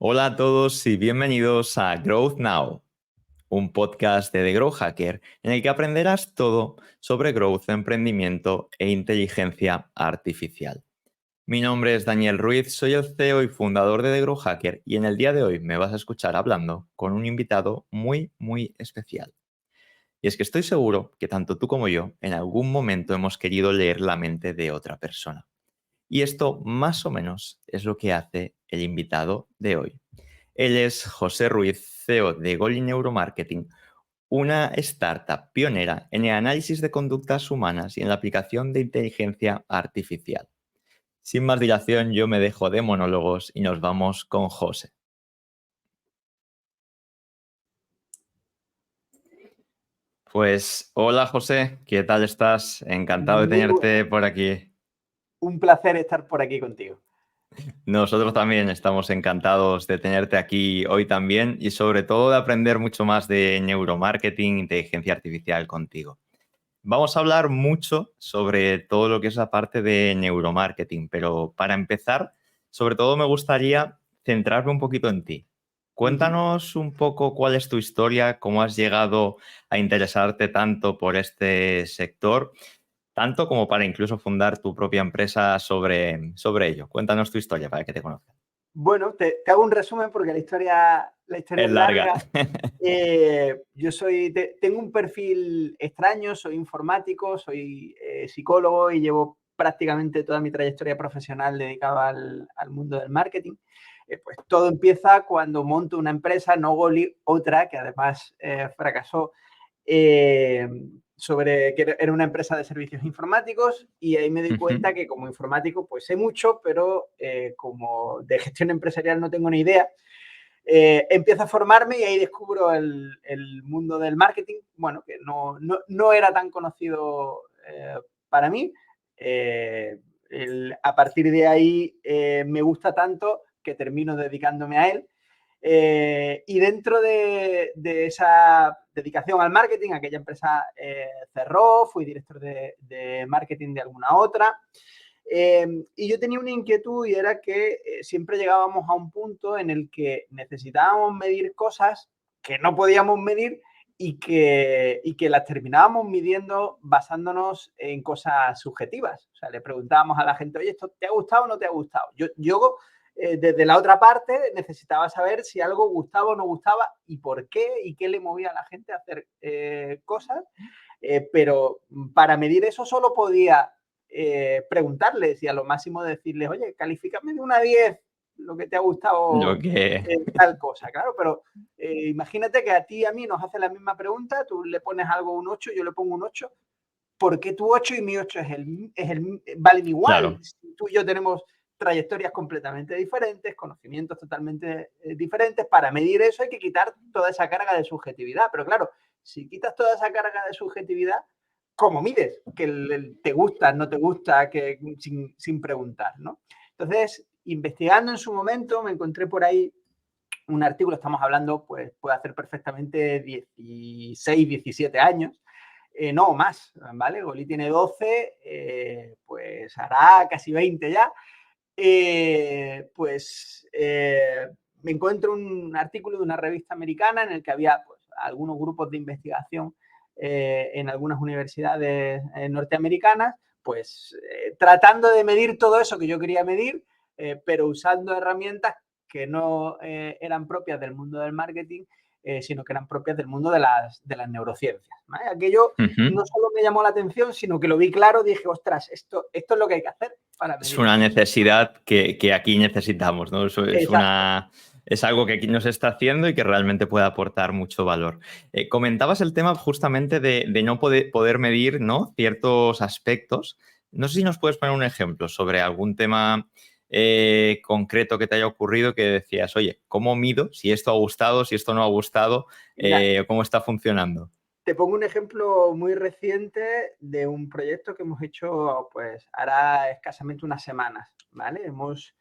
Hola a todos y bienvenidos a Growth Now, un podcast de The Grow Hacker en el que aprenderás todo sobre growth, emprendimiento e inteligencia artificial. Mi nombre es Daniel Ruiz, soy el CEO y fundador de The Grow Hacker y en el día de hoy me vas a escuchar hablando con un invitado muy especial. Y es que estoy seguro que tanto tú como yo en algún momento hemos querido leer la mente de otra persona. Y esto más o menos es lo que hace el invitado de hoy. Él es José Ruiz, CEO de Goli Neuromarketing, una startup pionera en el análisis de conductas humanas y en la aplicación de inteligencia artificial. Sin más dilación, yo me dejo de monólogos y nos vamos con José. Pues hola José, ¿qué tal estás? Encantado de Muy tenerte por aquí. un placer estar por aquí contigo. Nosotros también estamos encantados de tenerte aquí hoy también y sobre todo de aprender mucho más de neuromarketing, inteligencia artificial contigo. Vamos a hablar mucho sobre todo lo que es la parte de neuromarketing, pero para empezar, sobre todo me gustaría centrarme un poquito en ti. Cuéntanos un poco cuál es tu historia, cómo has llegado a interesarte tanto por este sector, tanto como para incluso fundar tu propia empresa sobre ello. Cuéntanos tu historia para que te conozcan. Bueno, te hago un resumen porque la historia Es es larga. larga. Tengo un perfil extraño, soy informático, soy psicólogo y llevo prácticamente toda mi trayectoria profesional dedicada al mundo del marketing. Pues todo empieza cuando monto una empresa, no Goli, otra que además fracasó, que era una empresa de servicios informáticos, y ahí me di cuenta que como informático pues sé mucho, pero como de gestión empresarial no tengo ni idea. Empiezo a formarme y ahí descubro el mundo del marketing, bueno, que no era tan conocido para mí. A partir de ahí me gusta tanto que termino dedicándome a él. Y dentro de esa dedicación al marketing, aquella empresa cerró, fui director de marketing de alguna otra. Y yo tenía una inquietud y era que siempre llegábamos a un punto en el que necesitábamos medir cosas que no podíamos medir y que las terminábamos midiendo basándonos en cosas subjetivas. O sea, le preguntábamos a la gente, oye, ¿esto te ha gustado o no te ha gustado? Yo desde la otra parte necesitaba saber si algo gustaba o no gustaba y por qué y qué le movía a la gente a hacer cosas. Pero para medir eso solo podía preguntarles y a lo máximo decirles, oye, califícame de 1 a 10 lo que te ha Lo gustado que... tal cosa, claro, pero imagínate que a ti y a mí nos hacen la misma pregunta, tú le pones algo un 8, yo le pongo un 8, ¿por qué tu 8 y mi 8 valen igual? Claro. Si tú y yo tenemos trayectorias completamente diferentes, conocimientos totalmente diferentes, para medir eso hay que quitar toda esa carga de subjetividad, pero claro, si quitas toda esa carga de subjetividad, ¿cómo mides? Que te gusta, no te gusta, que sin preguntar, ¿no? Entonces, investigando en su momento, me encontré por ahí un artículo, estamos hablando, pues puede hacer perfectamente 16, 17 años, no más, ¿vale? Goli tiene 12, pues hará casi 20 ya. Me encuentro un artículo de una revista americana en el que había pues, algunos grupos de investigación en algunas universidades norteamericanas, pues tratando de medir todo eso que yo quería medir, pero usando herramientas que no eran propias del mundo del marketing, sino que eran propias del mundo de las neurociencias, ¿vale? Aquello no solo me llamó la atención, sino que lo vi claro, dije, ostras, esto es lo que hay que hacer para Es medir una esto. necesidad que aquí necesitamos, ¿no? Exacto. Es algo que aquí no se está haciendo y que realmente puede aportar mucho valor. Comentabas el tema justamente de no poder medir, ¿no?, ciertos aspectos. No sé si nos puedes poner un ejemplo sobre algún tema concreto que te haya ocurrido que decías, oye, ¿cómo mido si esto ha gustado, si esto no ha gustado, Mira, cómo está funcionando? te pongo un ejemplo muy reciente de un proyecto que hemos hecho, pues, hará escasamente unas semanas, ¿vale? Hemos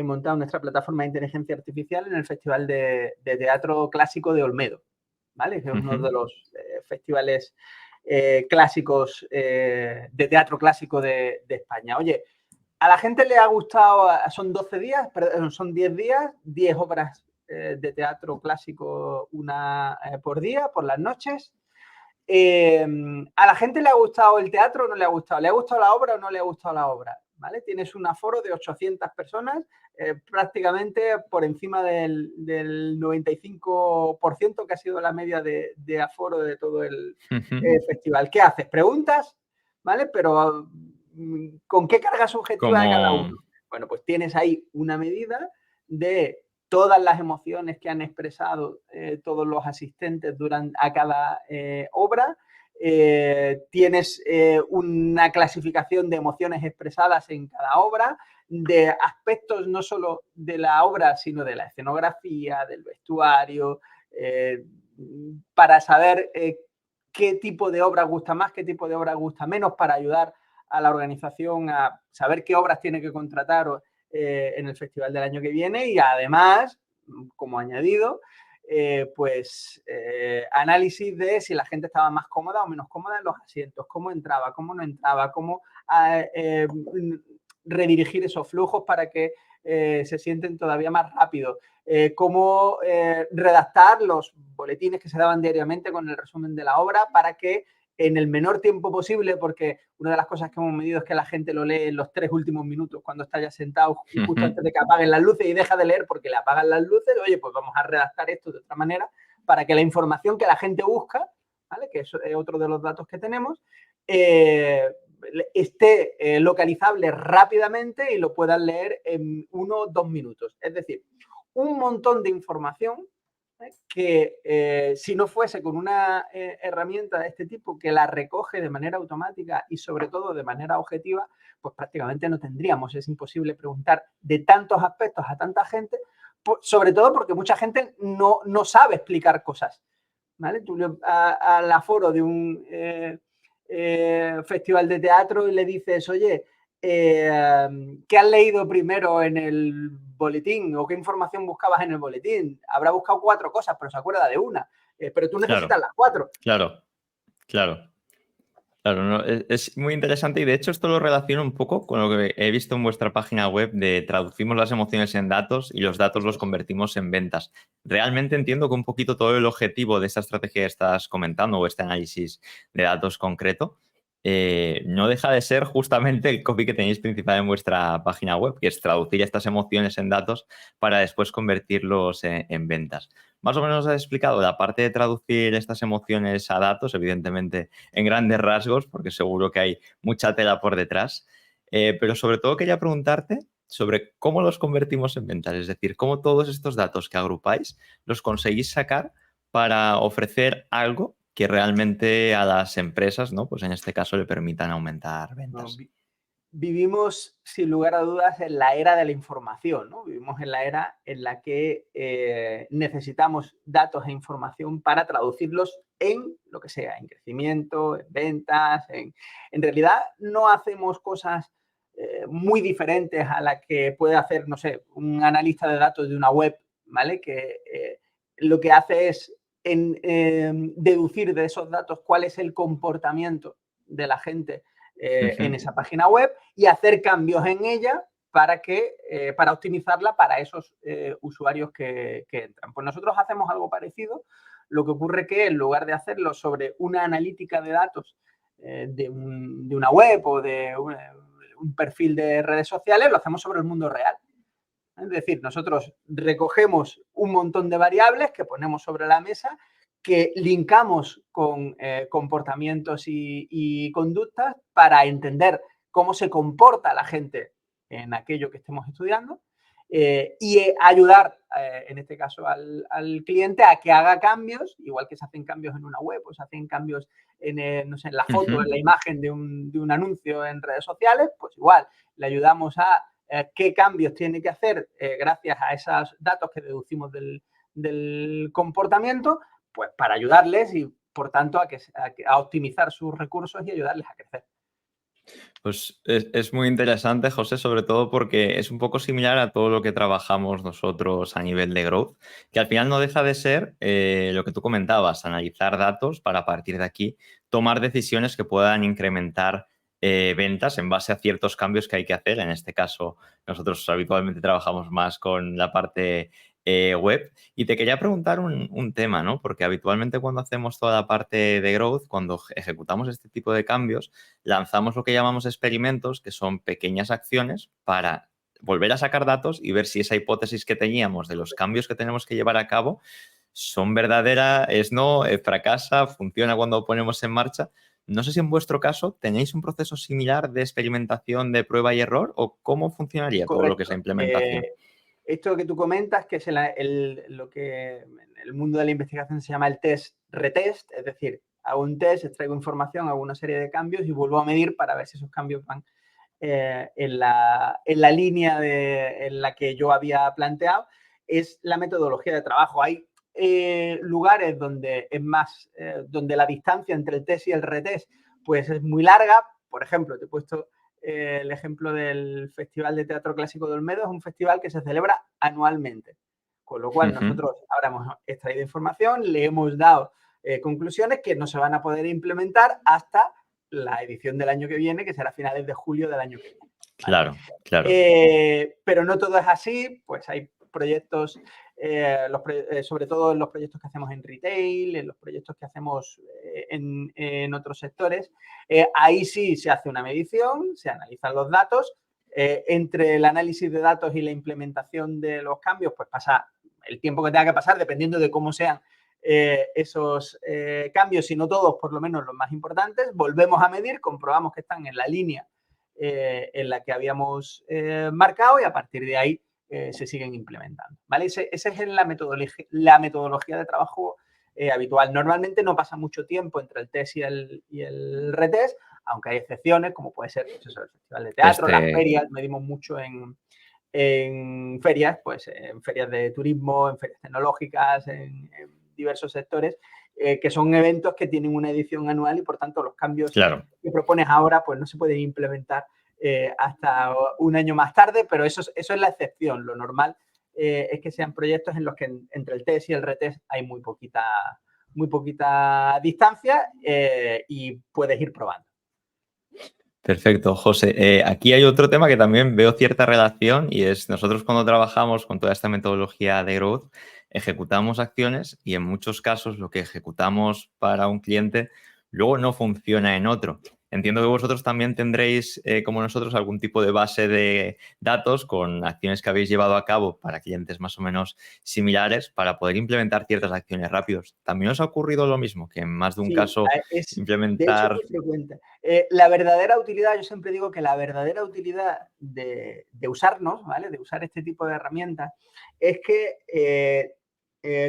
montado nuestra plataforma de inteligencia artificial en el Festival de Teatro Clásico de Olmedo, ¿vale? Que es uno de los festivales clásicos de teatro clásico de España. Oye, a la gente le ha gustado, son 12 días, perdón, son 10 días, 10 obras de teatro clásico, una por día, por las noches. ¿A la gente le ha gustado el teatro o no le ha gustado? ¿Le ha gustado la obra o no le ha gustado la obra? ¿Vale? Tienes un aforo de 800 personas, prácticamente por encima del 95%, que ha sido la media de aforo de todo el festival. ¿Qué haces? Preguntas, ¿vale? Pero ¿con qué carga subjetiva de cada uno? Bueno, pues tienes ahí una medida de todas las emociones que han expresado todos los asistentes a cada obra. Tienes una clasificación de emociones expresadas en cada obra, de aspectos no solo de la obra, sino de la escenografía, del vestuario, para saber qué tipo de obra gusta más, qué tipo de obra gusta menos, para ayudar a la organización a saber qué obras tiene que contratar en el festival del año que viene. Y además, como añadido, análisis de si la gente estaba más cómoda o menos cómoda en los asientos, cómo entraba, cómo no entraba, cómo redirigir esos flujos para que se sienten todavía más rápido, cómo redactar los boletines que se daban diariamente con el resumen de la obra para que en el menor tiempo posible, porque una de las cosas que hemos medido es que la gente lo lee en los 3 últimos minutos cuando está ya sentado y justo antes de que apaguen las luces, y deja de leer porque le apagan las luces. Oye, pues vamos a redactar esto de otra manera para que la información que la gente busca, ¿vale?, que es otro de los datos que tenemos, esté localizable rápidamente y lo puedan leer en 1 o 2 minutos. Es decir, un montón de información que si no fuese con una herramienta de este tipo que la recoge de manera automática y sobre todo de manera objetiva, pues prácticamente no tendríamos. Es imposible preguntar de tantos aspectos a tanta gente, sobre todo porque mucha gente no sabe explicar cosas, ¿vale? Tú al aforo de un festival de teatro y le dices, oye, ¿qué has leído primero en el boletín o qué información buscabas en el boletín? Habrá buscado 4 cosas, pero se acuerda de una. Pero tú necesitas las 4. Claro. No, es muy interesante y de hecho esto lo relaciono un poco con lo que he visto en vuestra página web de traducimos las emociones en datos y los datos los convertimos en ventas. Realmente entiendo que un poquito todo el objetivo de esta estrategia que estás comentando o este análisis de datos concreto no deja de ser justamente el copy que tenéis principal en vuestra página web, que es traducir estas emociones en datos para después convertirlos en ventas. Más o menos has explicado la parte de traducir estas emociones a datos, evidentemente en grandes rasgos, porque seguro que hay mucha tela por detrás, pero sobre todo quería preguntarte sobre cómo los convertimos en ventas, es decir, cómo todos estos datos que agrupáis los conseguís sacar para ofrecer algo que realmente a las empresas, ¿no?, pues en este caso le permitan aumentar ventas. No, vivimos, sin lugar a dudas, en la era de la información, ¿no? Vivimos en la era en la que necesitamos datos e información para traducirlos en lo que sea, en crecimiento, en ventas. En realidad no hacemos cosas muy diferentes a las que puede hacer, no sé, un analista de datos de una web, ¿vale? Que lo que hace es deducir de esos datos cuál es el comportamiento de la gente en esa página web y hacer cambios en ella para optimizarla para esos usuarios que entran. Pues nosotros hacemos algo parecido. Lo que ocurre que en lugar de hacerlo sobre una analítica de datos de una web o de un perfil de redes sociales, lo hacemos sobre el mundo real. Es decir, nosotros recogemos un montón de variables que ponemos sobre la mesa, que linkamos con comportamientos y conductas para entender cómo se comporta la gente en aquello que estemos estudiando y ayudar, en este caso, al cliente a que haga cambios, igual que se hacen cambios en una web o se hacen cambios en, no sé, en la foto, en la imagen de un anuncio en redes sociales, pues igual le ayudamos a qué cambios tiene que hacer gracias a esos datos que deducimos del comportamiento, pues para ayudarles y, por tanto, a optimizar sus recursos y ayudarles a crecer. Pues es muy interesante, José, sobre todo porque es un poco similar a todo lo que trabajamos nosotros a nivel de growth, que al final no deja de ser lo que tú comentabas, analizar datos para a partir de aquí tomar decisiones que puedan incrementar ventas en base a ciertos cambios que hay que hacer. En este caso, nosotros habitualmente trabajamos más con la parte web. Y te quería preguntar un tema, ¿no? Porque habitualmente cuando hacemos toda la parte de growth, cuando ejecutamos este tipo de cambios, lanzamos lo que llamamos experimentos, que son pequeñas acciones para volver a sacar datos y ver si esa hipótesis que teníamos de los cambios que tenemos que llevar a cabo son verdaderas, fracasa, funciona cuando ponemos en marcha. No sé si en vuestro caso tenéis un proceso similar de experimentación, de prueba y error, o cómo funcionaría todo lo que es la Correcto. implementación. Esto que tú comentas, que es lo que en el mundo de la investigación se llama el test-retest, es decir, hago un test, extraigo información, hago una serie de cambios y vuelvo a medir para ver si esos cambios van en la línea en la que yo había planteado. Es la metodología de trabajo. Hay lugares donde es más, donde la distancia entre el test y el retest pues es muy larga. Por ejemplo, te he puesto el ejemplo del Festival de Teatro Clásico de Olmedo. Es un festival que se celebra anualmente, con lo cual nosotros ahora hemos extraído información, le hemos dado conclusiones que no se van a poder implementar hasta la edición del año que viene, que será a finales de julio del año que viene. ¿Vale? Claro. Pero no todo es así, pues hay proyectos, sobre todo en los proyectos que hacemos en retail, en los proyectos que hacemos en otros sectores. Ahí sí se hace una medición, se analizan los datos. Entre el análisis de datos y la implementación de los cambios, pues pasa el tiempo que tenga que pasar, dependiendo de cómo sean esos cambios, si no todos, por lo menos los más importantes. Volvemos a medir, comprobamos que están en la línea en la que habíamos marcado y a partir de ahí se siguen implementando, ¿vale? Esa es la metodología de trabajo habitual. Normalmente no pasa mucho tiempo entre el test y el retest, aunque hay excepciones, como puede ser pues eso, el Festival de Teatro, las ferias. Medimos mucho en ferias, pues en ferias de turismo, en ferias tecnológicas, en diversos sectores, que son eventos que tienen una edición anual y, por tanto, los cambios que propones ahora pues no se pueden implementar hasta un año más tarde, pero eso es la excepción. Lo normal es que sean proyectos en los que entre el test y el retest hay muy poquita distancia y puedes ir probando. Perfecto, José. Aquí hay otro tema que también veo cierta relación y es nosotros cuando trabajamos con toda esta metodología de growth, ejecutamos acciones y en muchos casos lo que ejecutamos para un cliente luego no funciona en otro. Entiendo que vosotros también tendréis, como nosotros, algún tipo de base de datos con acciones que habéis llevado a cabo para clientes más o menos similares para poder implementar ciertas acciones rápidos. ¿También os ha ocurrido lo mismo? Que en más de un caso implementar... De hecho, se cuenta. La verdadera utilidad, yo siempre digo que la verdadera utilidad de usarnos, ¿vale? De usar este tipo de herramientas, es que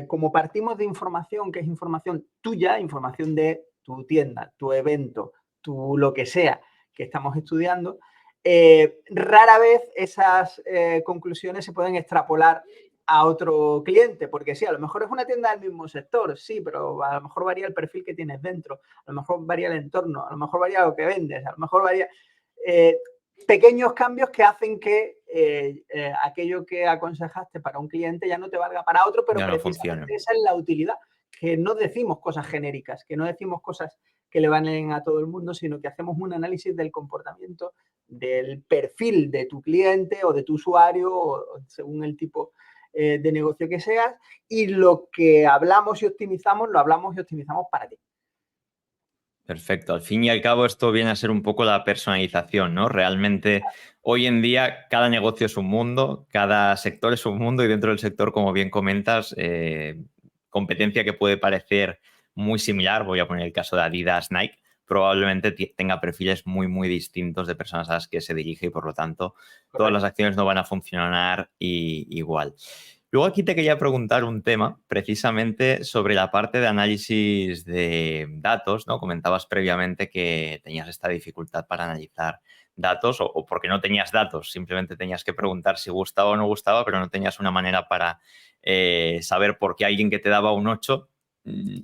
como partimos de información que es información tuya, información de tu tienda, tu evento, tu lo que sea que estamos estudiando, rara vez esas conclusiones se pueden extrapolar a otro cliente, porque sí, a lo mejor es una tienda del mismo sector, sí, pero a lo mejor varía el perfil que tienes dentro, a lo mejor varía el entorno, a lo mejor varía lo que vendes, a lo mejor varía pequeños cambios que hacen que aquello que aconsejaste para un cliente ya no te valga para otro, pero precisamente esa es la utilidad, que no decimos cosas genéricas, que no decimos cosas que le valen a todo el mundo, sino que hacemos un análisis del comportamiento, del perfil de tu cliente o de tu usuario, o según el tipo de negocio que seas, y lo que hablamos y optimizamos, lo hablamos y optimizamos para ti. Perfecto. Al fin y al cabo, esto viene a ser un poco la personalización, ¿no? Realmente, hoy en día, cada negocio es un mundo, cada sector es un mundo y dentro del sector, como bien comentas, competencia que puede parecer muy similar, voy a poner el caso de Adidas, Nike, probablemente tenga perfiles muy, muy distintos de personas a las que se dirige y, por lo tanto, todas las acciones no van a funcionar igual. Luego aquí te quería preguntar un tema precisamente sobre la parte de análisis de datos, ¿no? Comentabas previamente que tenías esta dificultad para analizar datos o porque no tenías datos, simplemente tenías que preguntar si gustaba o no gustaba, pero no tenías una manera para saber por qué alguien que te daba un 8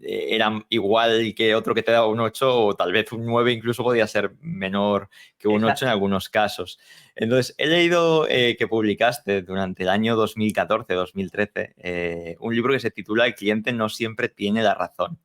era igual que otro que te daba un 8 o tal vez un 9 incluso podía ser menor que un 8 en algunos casos. Entonces, he leído que publicaste durante el año 2014-2013 un libro que se titula El cliente no siempre tiene la razón.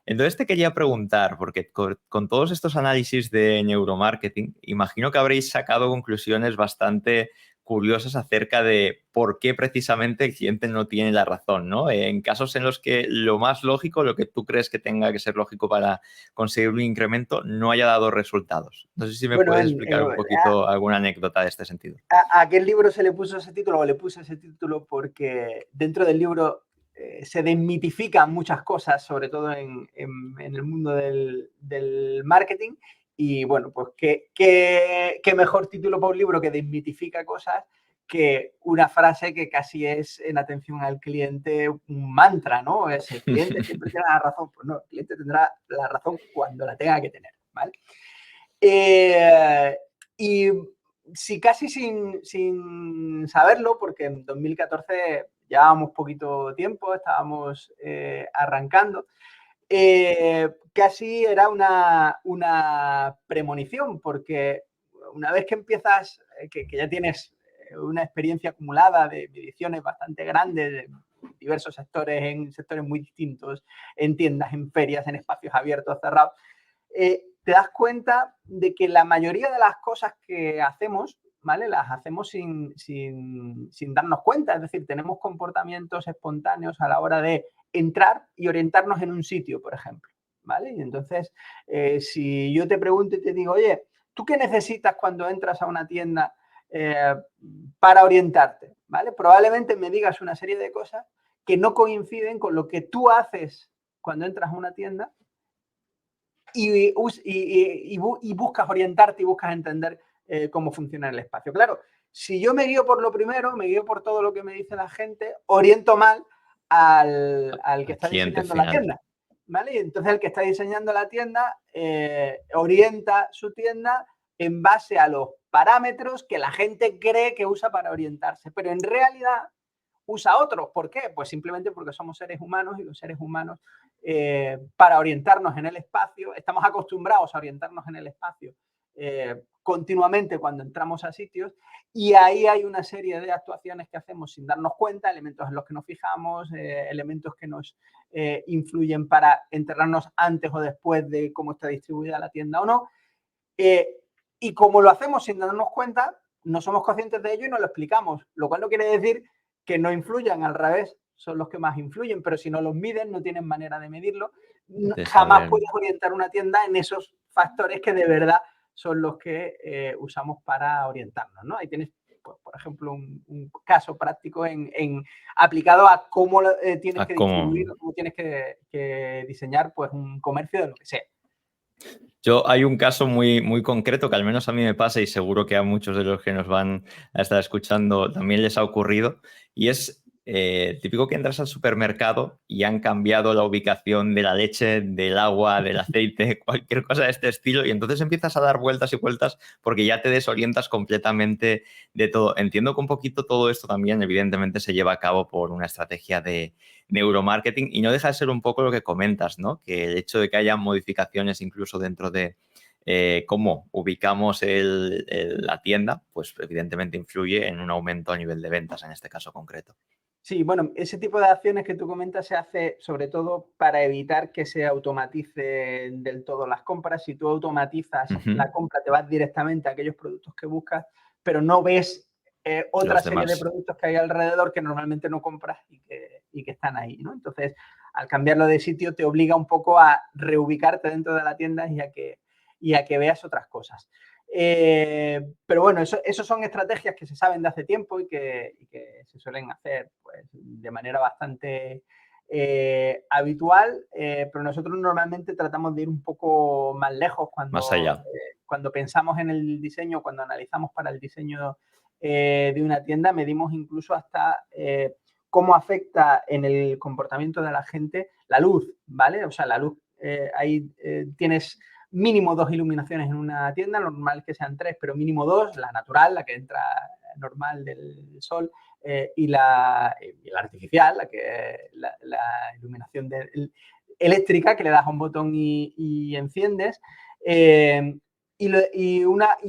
Entonces, te quería preguntar, porque con todos estos análisis de neuromarketing, imagino que habréis sacado conclusiones bastante curiosas acerca de por qué precisamente el cliente no tiene la razón, ¿no? En casos en los que lo más lógico, lo que tú crees que tenga que ser lógico para conseguir un incremento, no haya dado resultados. No sé si me Bueno, puedes explicar un poquito alguna anécdota de este sentido. a aquel libro se le puso ese título, o le puse ese título porque dentro del libro se desmitifican muchas cosas, sobre todo en el mundo del marketing. Y bueno, pues qué mejor título para un libro que desmitifica cosas que una frase que casi es en atención al cliente un mantra, ¿no? Es el cliente siempre tiene la razón. Pues no, el cliente tendrá la razón cuando la tenga que tener, ¿vale? Y sí, casi sin saberlo, porque en 2014 llevábamos poquito tiempo, estábamos arrancando, casi era una premonición, porque una vez que empiezas, que ya tienes una experiencia acumulada de ediciones bastante grandes, de diversos sectores, en sectores muy distintos, en tiendas, en ferias, en espacios abiertos, cerrados, te das cuenta de que la mayoría de las cosas que hacemos, ¿vale? Las hacemos sin darnos cuenta. Es decir, tenemos comportamientos espontáneos a la hora de entrar y orientarnos en un sitio, por ejemplo, ¿vale? Y entonces, si yo te pregunto y te digo, oye, ¿tú qué necesitas cuando entras a una tienda para orientarte? ¿Vale? Probablemente me digas una serie de cosas que no coinciden con lo que tú haces cuando entras a una tienda y buscas orientarte y buscas entender cómo funciona el espacio. Claro, si yo me guío por lo primero, me guío por todo lo que me dice la gente, oriento mal al que está diseñando la tienda, ¿vale? Y entonces el que está diseñando la tienda orienta su tienda en base a los parámetros que la gente cree que usa para orientarse, pero en realidad usa otros. ¿Por qué? Pues simplemente porque somos seres humanos y los seres humanos, para orientarnos en el espacio, estamos acostumbrados a orientarnos en el espacio continuamente cuando entramos a sitios, y ahí hay una serie de actuaciones que hacemos sin darnos cuenta, elementos en los que nos fijamos, elementos que nos influyen para enterarnos antes o después de cómo está distribuida la tienda o no. Y como lo hacemos sin darnos cuenta, no somos conscientes de ello y no lo explicamos, lo cual no quiere decir que no influyan, al revés, son los que más influyen, pero si no los miden, no tienen manera de medirlo, jamás puedes orientar una tienda en esos factores que de verdad son los que usamos para orientarnos, ¿no? Ahí tienes, pues, por ejemplo, un caso práctico aplicado a cómo tienes que distribuir, cómo tienes que diseñar, pues, un comercio de lo que sea. Hay un caso muy concreto que al menos a mí me pasa y seguro que a muchos de los que nos van a estar escuchando también les ha ocurrido, y es típico que entras al supermercado y han cambiado la ubicación de la leche, del agua, del aceite, cualquier cosa de este estilo, y entonces empiezas a dar vueltas y vueltas porque ya te desorientas completamente de todo. Entiendo que un poquito todo esto también evidentemente se lleva a cabo por una estrategia de neuromarketing, y no deja de ser un poco lo que comentas, ¿no? Que el hecho de que haya modificaciones incluso dentro de cómo ubicamos la tienda, pues evidentemente influye en un aumento a nivel de ventas en este caso concreto. Sí, bueno, ese tipo de acciones que tú comentas se hace sobre todo para evitar que se automaticen del todo las compras. Si tú automatizas la compra, te vas directamente a aquellos productos que buscas, pero no ves otra serie de productos que hay alrededor que normalmente no compras y que están ahí, ¿no? Entonces, al cambiarlo de sitio te obliga un poco a reubicarte dentro de la tienda y a que veas otras cosas. Pero bueno, eso son estrategias que se saben de hace tiempo y que se suelen hacer, pues, de manera bastante habitual, pero nosotros normalmente tratamos de ir un poco más lejos más allá. Cuando pensamos en el diseño, cuando analizamos para el diseño de una tienda, medimos incluso hasta cómo afecta en el comportamiento de la gente la luz, ¿vale? O sea, la luz, ahí tienes mínimo 2 iluminaciones en una tienda, normal que sean 3, pero mínimo 2, la natural, la que entra normal del sol, y la artificial, la iluminación eléctrica, que le das a un botón y enciendes. Y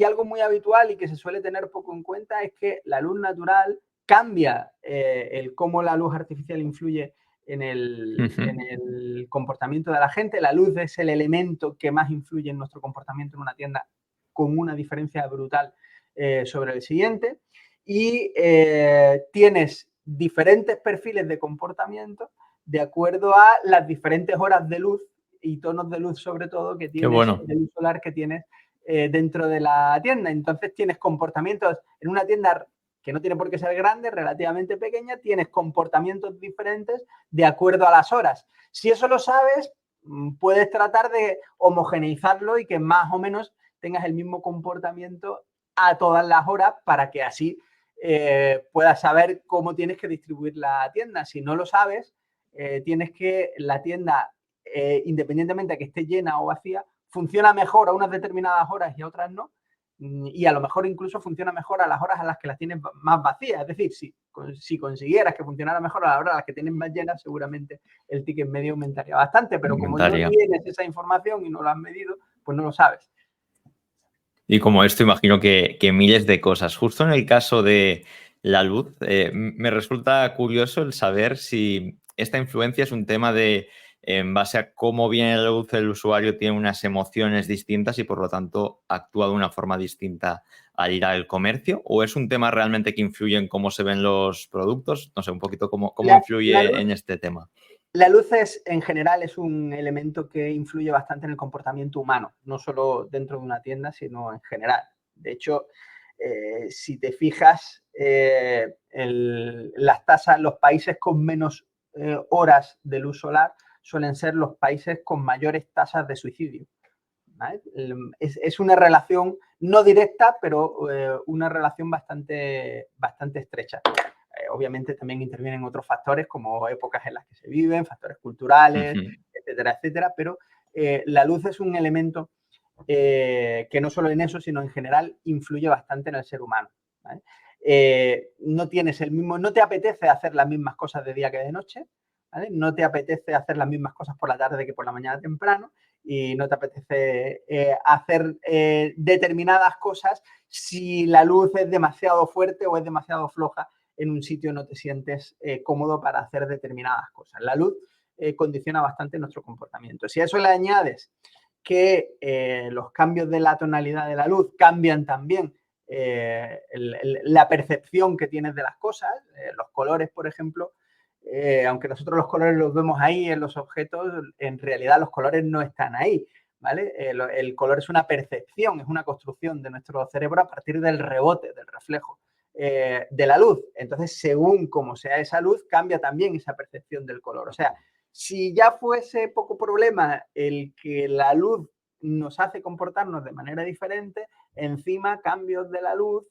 algo muy habitual y que se suele tener poco en cuenta es que la luz natural cambia cómo la luz artificial influye en el comportamiento de la gente. La luz es el elemento que más influye en nuestro comportamiento en una tienda, con una diferencia brutal sobre el siguiente. y tienes diferentes perfiles de comportamiento de acuerdo a las diferentes horas de luz y tonos de luz, sobre todo, que tienes, de luz solar que tienes dentro de la tienda. Entonces tienes comportamientos en una tienda que no tiene por qué ser grande, relativamente pequeña, tienes comportamientos diferentes de acuerdo a las horas. Si eso lo sabes, puedes tratar de homogeneizarlo y que más o menos tengas el mismo comportamiento a todas las horas para que así puedas saber cómo tienes que distribuir la tienda. Si no lo sabes, tienes que la tienda, independientemente de que esté llena o vacía, funciona mejor a unas determinadas horas y a otras no. Y a lo mejor incluso funciona mejor a las horas a las que las tienes más vacías. Es decir, si consiguieras que funcionara mejor a las horas a las que tienes más llenas, seguramente el ticket medio aumentaría bastante. Pero como no tienes esa información y no lo has medido, pues no lo sabes. Y como esto, imagino que miles de cosas. Justo en el caso de la luz, me resulta curioso el saber si esta influencia es un tema de, en base a cómo viene la luz, el usuario tiene unas emociones distintas y por lo tanto actúa de una forma distinta al ir al comercio, o es un tema realmente que influye en cómo se ven los productos. No sé, un poquito cómo influye en este tema. La luz en general es un elemento que influye bastante en el comportamiento humano, no solo dentro de una tienda, sino en general. De hecho, si te fijas, las tasas, los países con menos horas de luz solar suelen ser los países con mayores tasas de suicidio, ¿vale? Es una relación no directa, pero una relación bastante estrecha. Obviamente también intervienen otros factores como épocas en las que se viven, factores culturales, etcétera, etcétera, pero la luz es un elemento que no solo en eso, sino en general influye bastante en el ser humano, ¿vale? No te apetece hacer las mismas cosas de día que de noche, ¿vale? No te apetece hacer las mismas cosas por la tarde que por la mañana temprano y no te apetece hacer determinadas cosas si la luz es demasiado fuerte o es demasiado floja. En un sitio no te sientes cómodo para hacer determinadas cosas. La luz condiciona bastante nuestro comportamiento. Si a eso le añades que los cambios de la tonalidad de la luz cambian también la percepción que tienes de las cosas, los colores, por ejemplo, aunque nosotros los colores los vemos ahí en los objetos, en realidad los colores no están ahí, ¿vale? El color es una percepción, es una construcción de nuestro cerebro a partir del rebote, del reflejo de la luz. Entonces, según como sea esa luz, cambia también esa percepción del color. O sea, si ya fuese poco problema el que la luz nos hace comportarnos de manera diferente, encima cambios de la luz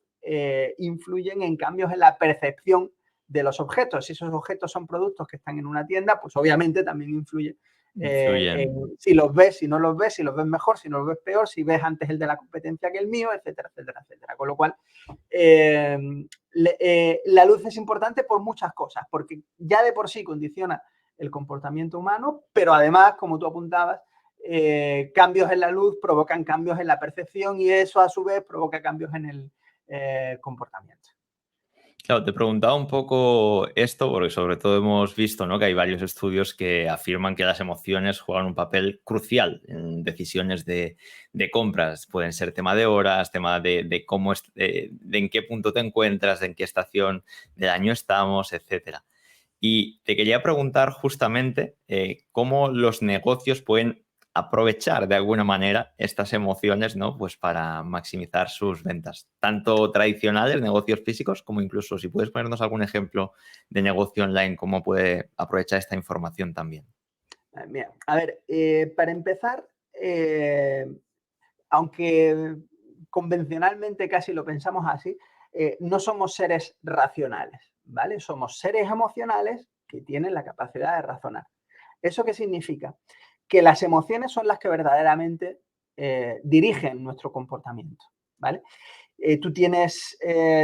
influyen en cambios en la percepción de los objetos. Si esos objetos son productos que están en una tienda, pues obviamente también influye si los ves, si no los ves, si los ves mejor, si no los ves peor, si ves antes el de la competencia que el mío, etcétera, etcétera, etcétera. Con lo cual, la luz es importante por muchas cosas, porque ya de por sí condiciona el comportamiento humano, pero además, como tú apuntabas, cambios en la luz provocan cambios en la percepción y eso a su vez provoca cambios en el comportamiento. Claro, te preguntaba un poco esto porque sobre todo hemos visto, ¿no?, que hay varios estudios que afirman que las emociones juegan un papel crucial en decisiones de compras. Pueden ser tema de horas, tema de cómo de en qué punto te encuentras, de en qué estación del año estamos, etcétera. Y te quería preguntar justamente cómo los negocios pueden aprovechar de alguna manera estas emociones, ¿no?, pues para maximizar sus ventas, tanto tradicionales, negocios físicos, como incluso si puedes ponernos algún ejemplo de negocio online, cómo puede aprovechar esta información también. Mira, a ver, para empezar, aunque convencionalmente casi lo pensamos así, no somos seres racionales, ¿vale? Somos seres emocionales que tienen la capacidad de razonar. ¿Eso qué significa? Que las emociones son las que verdaderamente dirigen nuestro comportamiento, ¿vale?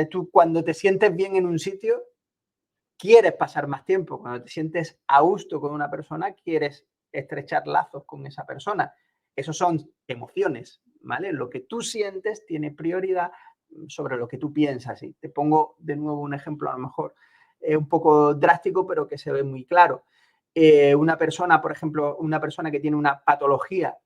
Tú cuando te sientes bien en un sitio, quieres pasar más tiempo. Cuando te sientes a gusto con una persona, quieres estrechar lazos con esa persona. Esos son emociones, ¿vale? Lo que tú sientes tiene prioridad sobre lo que tú piensas. Y te pongo de nuevo un ejemplo, a lo mejor un poco drástico, pero que se ve muy claro. Una persona, por ejemplo, una persona que tiene una patología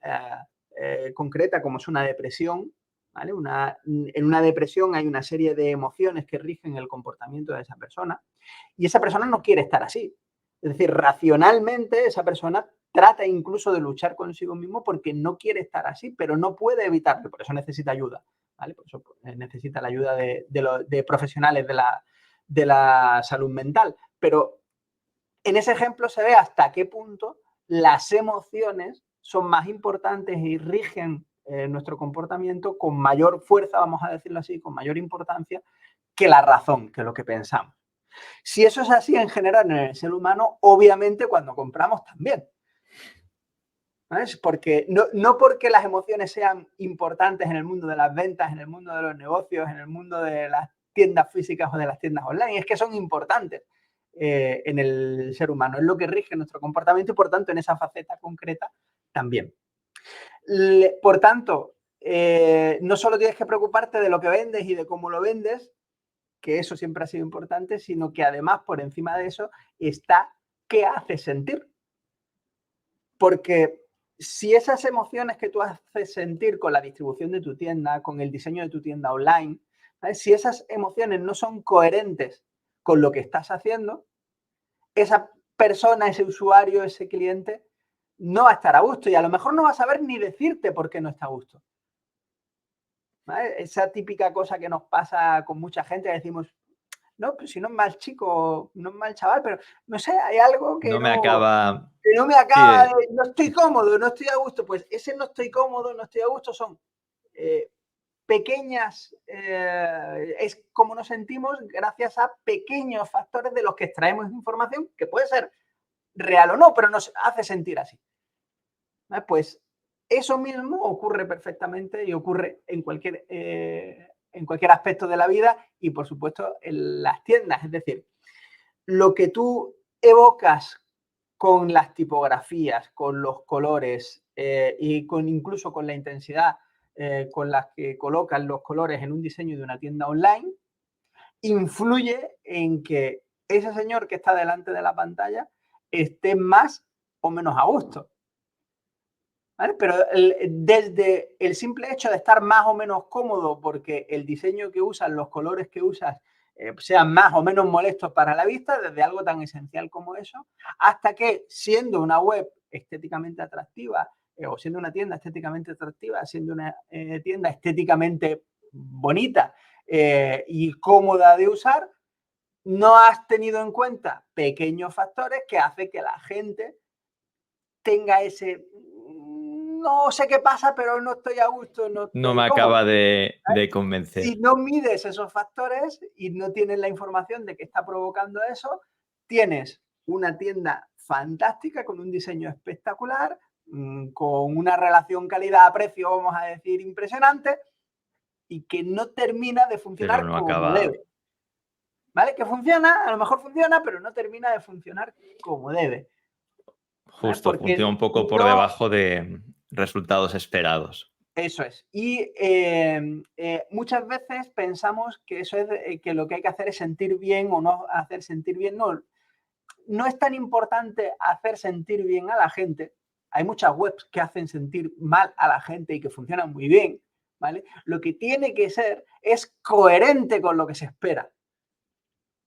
concreta, como es una depresión, ¿vale? En una depresión hay una serie de emociones que rigen el comportamiento de esa persona y esa persona no quiere estar así. Es decir, racionalmente esa persona trata incluso de luchar consigo mismo porque no quiere estar así, pero no puede evitarlo, por eso necesita ayuda, ¿vale? Por eso necesita la ayuda de profesionales de la salud mental. Pero en ese ejemplo se ve hasta qué punto las emociones son más importantes y rigen nuestro comportamiento con mayor fuerza, vamos a decirlo así, con mayor importancia que la razón, que lo que pensamos. Si eso es así en general en el ser humano, obviamente cuando compramos también. ¿Sabes? Porque no porque las emociones sean importantes en el mundo de las ventas, en el mundo de los negocios, en el mundo de las tiendas físicas o de las tiendas online, es que son importantes en el ser humano, es lo que rige nuestro comportamiento y por tanto en esa faceta concreta también. Por tanto, no solo tienes que preocuparte de lo que vendes y de cómo lo vendes, que eso siempre ha sido importante, sino que además por encima de eso está qué haces sentir. Porque si esas emociones que tú haces sentir con la distribución de tu tienda, con el diseño de tu tienda online, ¿sabes? Si esas emociones no son coherentes con lo que estás haciendo, esa persona, ese usuario, ese cliente, no va a estar a gusto y a lo mejor no va a saber ni decirte por qué no está a gusto. ¿Vale? Esa típica cosa que nos pasa con mucha gente, que decimos, no, pues si no es mal chico, no es mal chaval, pero no sé, hay algo que No me no acaba... me Sí, acaba de, no estoy cómodo, no estoy a gusto. Pues ese no estoy cómodo, no estoy a gusto son pequeñas, es como nos sentimos gracias a pequeños factores de los que extraemos información, que puede ser real o no, pero nos hace sentir así. ¿Vale? Pues eso mismo ocurre perfectamente y ocurre en cualquier aspecto de la vida y, por supuesto, en las tiendas. Es decir, lo que tú evocas con las tipografías, con los colores y incluso con la intensidad con las que colocan los colores en un diseño de una tienda online, influye en que ese señor que está delante de la pantalla esté más o menos a gusto. ¿Vale? Pero desde el simple hecho de estar más o menos cómodo porque el diseño que usas, los colores que usas, sean más o menos molestos para la vista, desde algo tan esencial como eso, hasta que siendo una web estéticamente atractiva o siendo una tienda estéticamente atractiva, siendo una tienda estéticamente bonita y cómoda de usar, no has tenido en cuenta pequeños factores que hacen que la gente tenga ese no sé qué pasa, pero no estoy a gusto, no no me estoy cómodo. acaba de Si convencer. no mides esos factores y no tienes la información de qué está provocando eso, tienes una tienda fantástica con un diseño espectacular, con una relación calidad-precio, vamos a decir, impresionante y que no termina de Pero funcionar no como acaba... debe. ¿Vale? Que funciona, a lo mejor funciona, pero no termina de funcionar como debe. ¿Vale? Justo, funciona Porque un poco por no, debajo de resultados esperados. eso es. Y muchas veces pensamos que eso es que lo que hay que hacer es sentir bien o no hacer sentir bien. No, no es tan importante hacer sentir bien a la gente. Hay muchas webs que hacen sentir mal a la gente y que funcionan muy bien, ¿vale? Lo que tiene que ser es coherente con lo que se espera.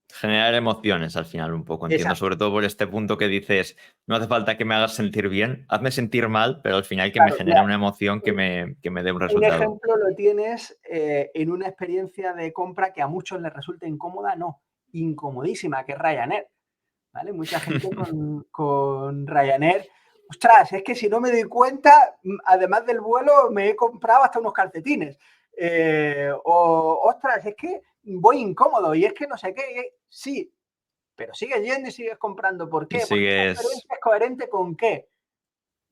Generar emociones al final un poco, entiendo, Exacto. sobre todo por este punto que dices, no hace falta que me hagas sentir bien, hazme sentir mal, pero al final que me Claro, genere mira, una emoción que me dé un un resultado. ejemplo lo tienes en una experiencia de compra que a muchos les resulta incómoda, no, incomodísima, que es Ryanair. ¿Vale? Mucha gente con Ryanair. Ostras, es que si no me doy cuenta, además del vuelo, me he comprado hasta unos calcetines. Ostras, es que voy incómodo y es que no sé qué. Sí, pero sigues yendo y sigues comprando. ¿Por Y qué? Porque esa sigues... experiencia es coherente con qué?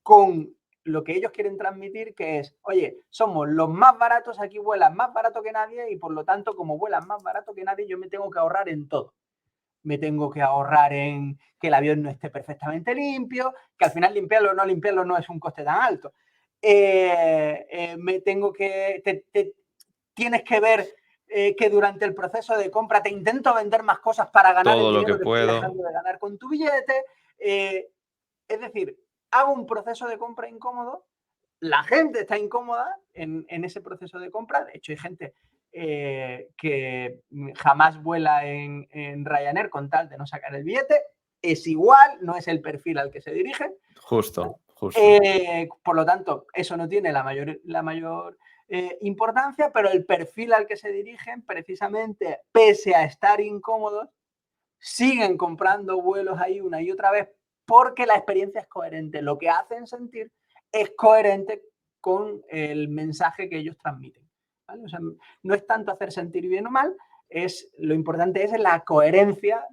Con lo que ellos quieren transmitir, que es, oye, somos los más baratos, aquí vuelan más barato que nadie y por lo tanto, como vuelan más barato que nadie, yo me tengo que ahorrar en todo. Me tengo que ahorrar en que el avión no esté perfectamente limpio, que al final limpiarlo o no limpiarlo no es un coste tan alto. Me tengo que, tienes que ver que durante el proceso de compra te intento vender más cosas para ganar el todo lo que dinero que estoy puedo. dejando de ganar con tu billete. Es decir, hago un proceso de compra incómodo, la gente está incómoda en ese proceso de compra. De hecho, hay gente que jamás vuela en Ryanair con tal de no sacar el billete. Es igual, no es el perfil al que se dirigen. Justo. Por lo tanto, eso no tiene la mayor importancia, pero el perfil al que se dirigen, precisamente, pese a estar incómodos, siguen comprando vuelos ahí una y otra vez porque la experiencia es coherente. Lo que hacen sentir es coherente con el mensaje que ellos transmiten, ¿vale? O sea, no es tanto hacer sentir bien o mal, lo importante es la coherencia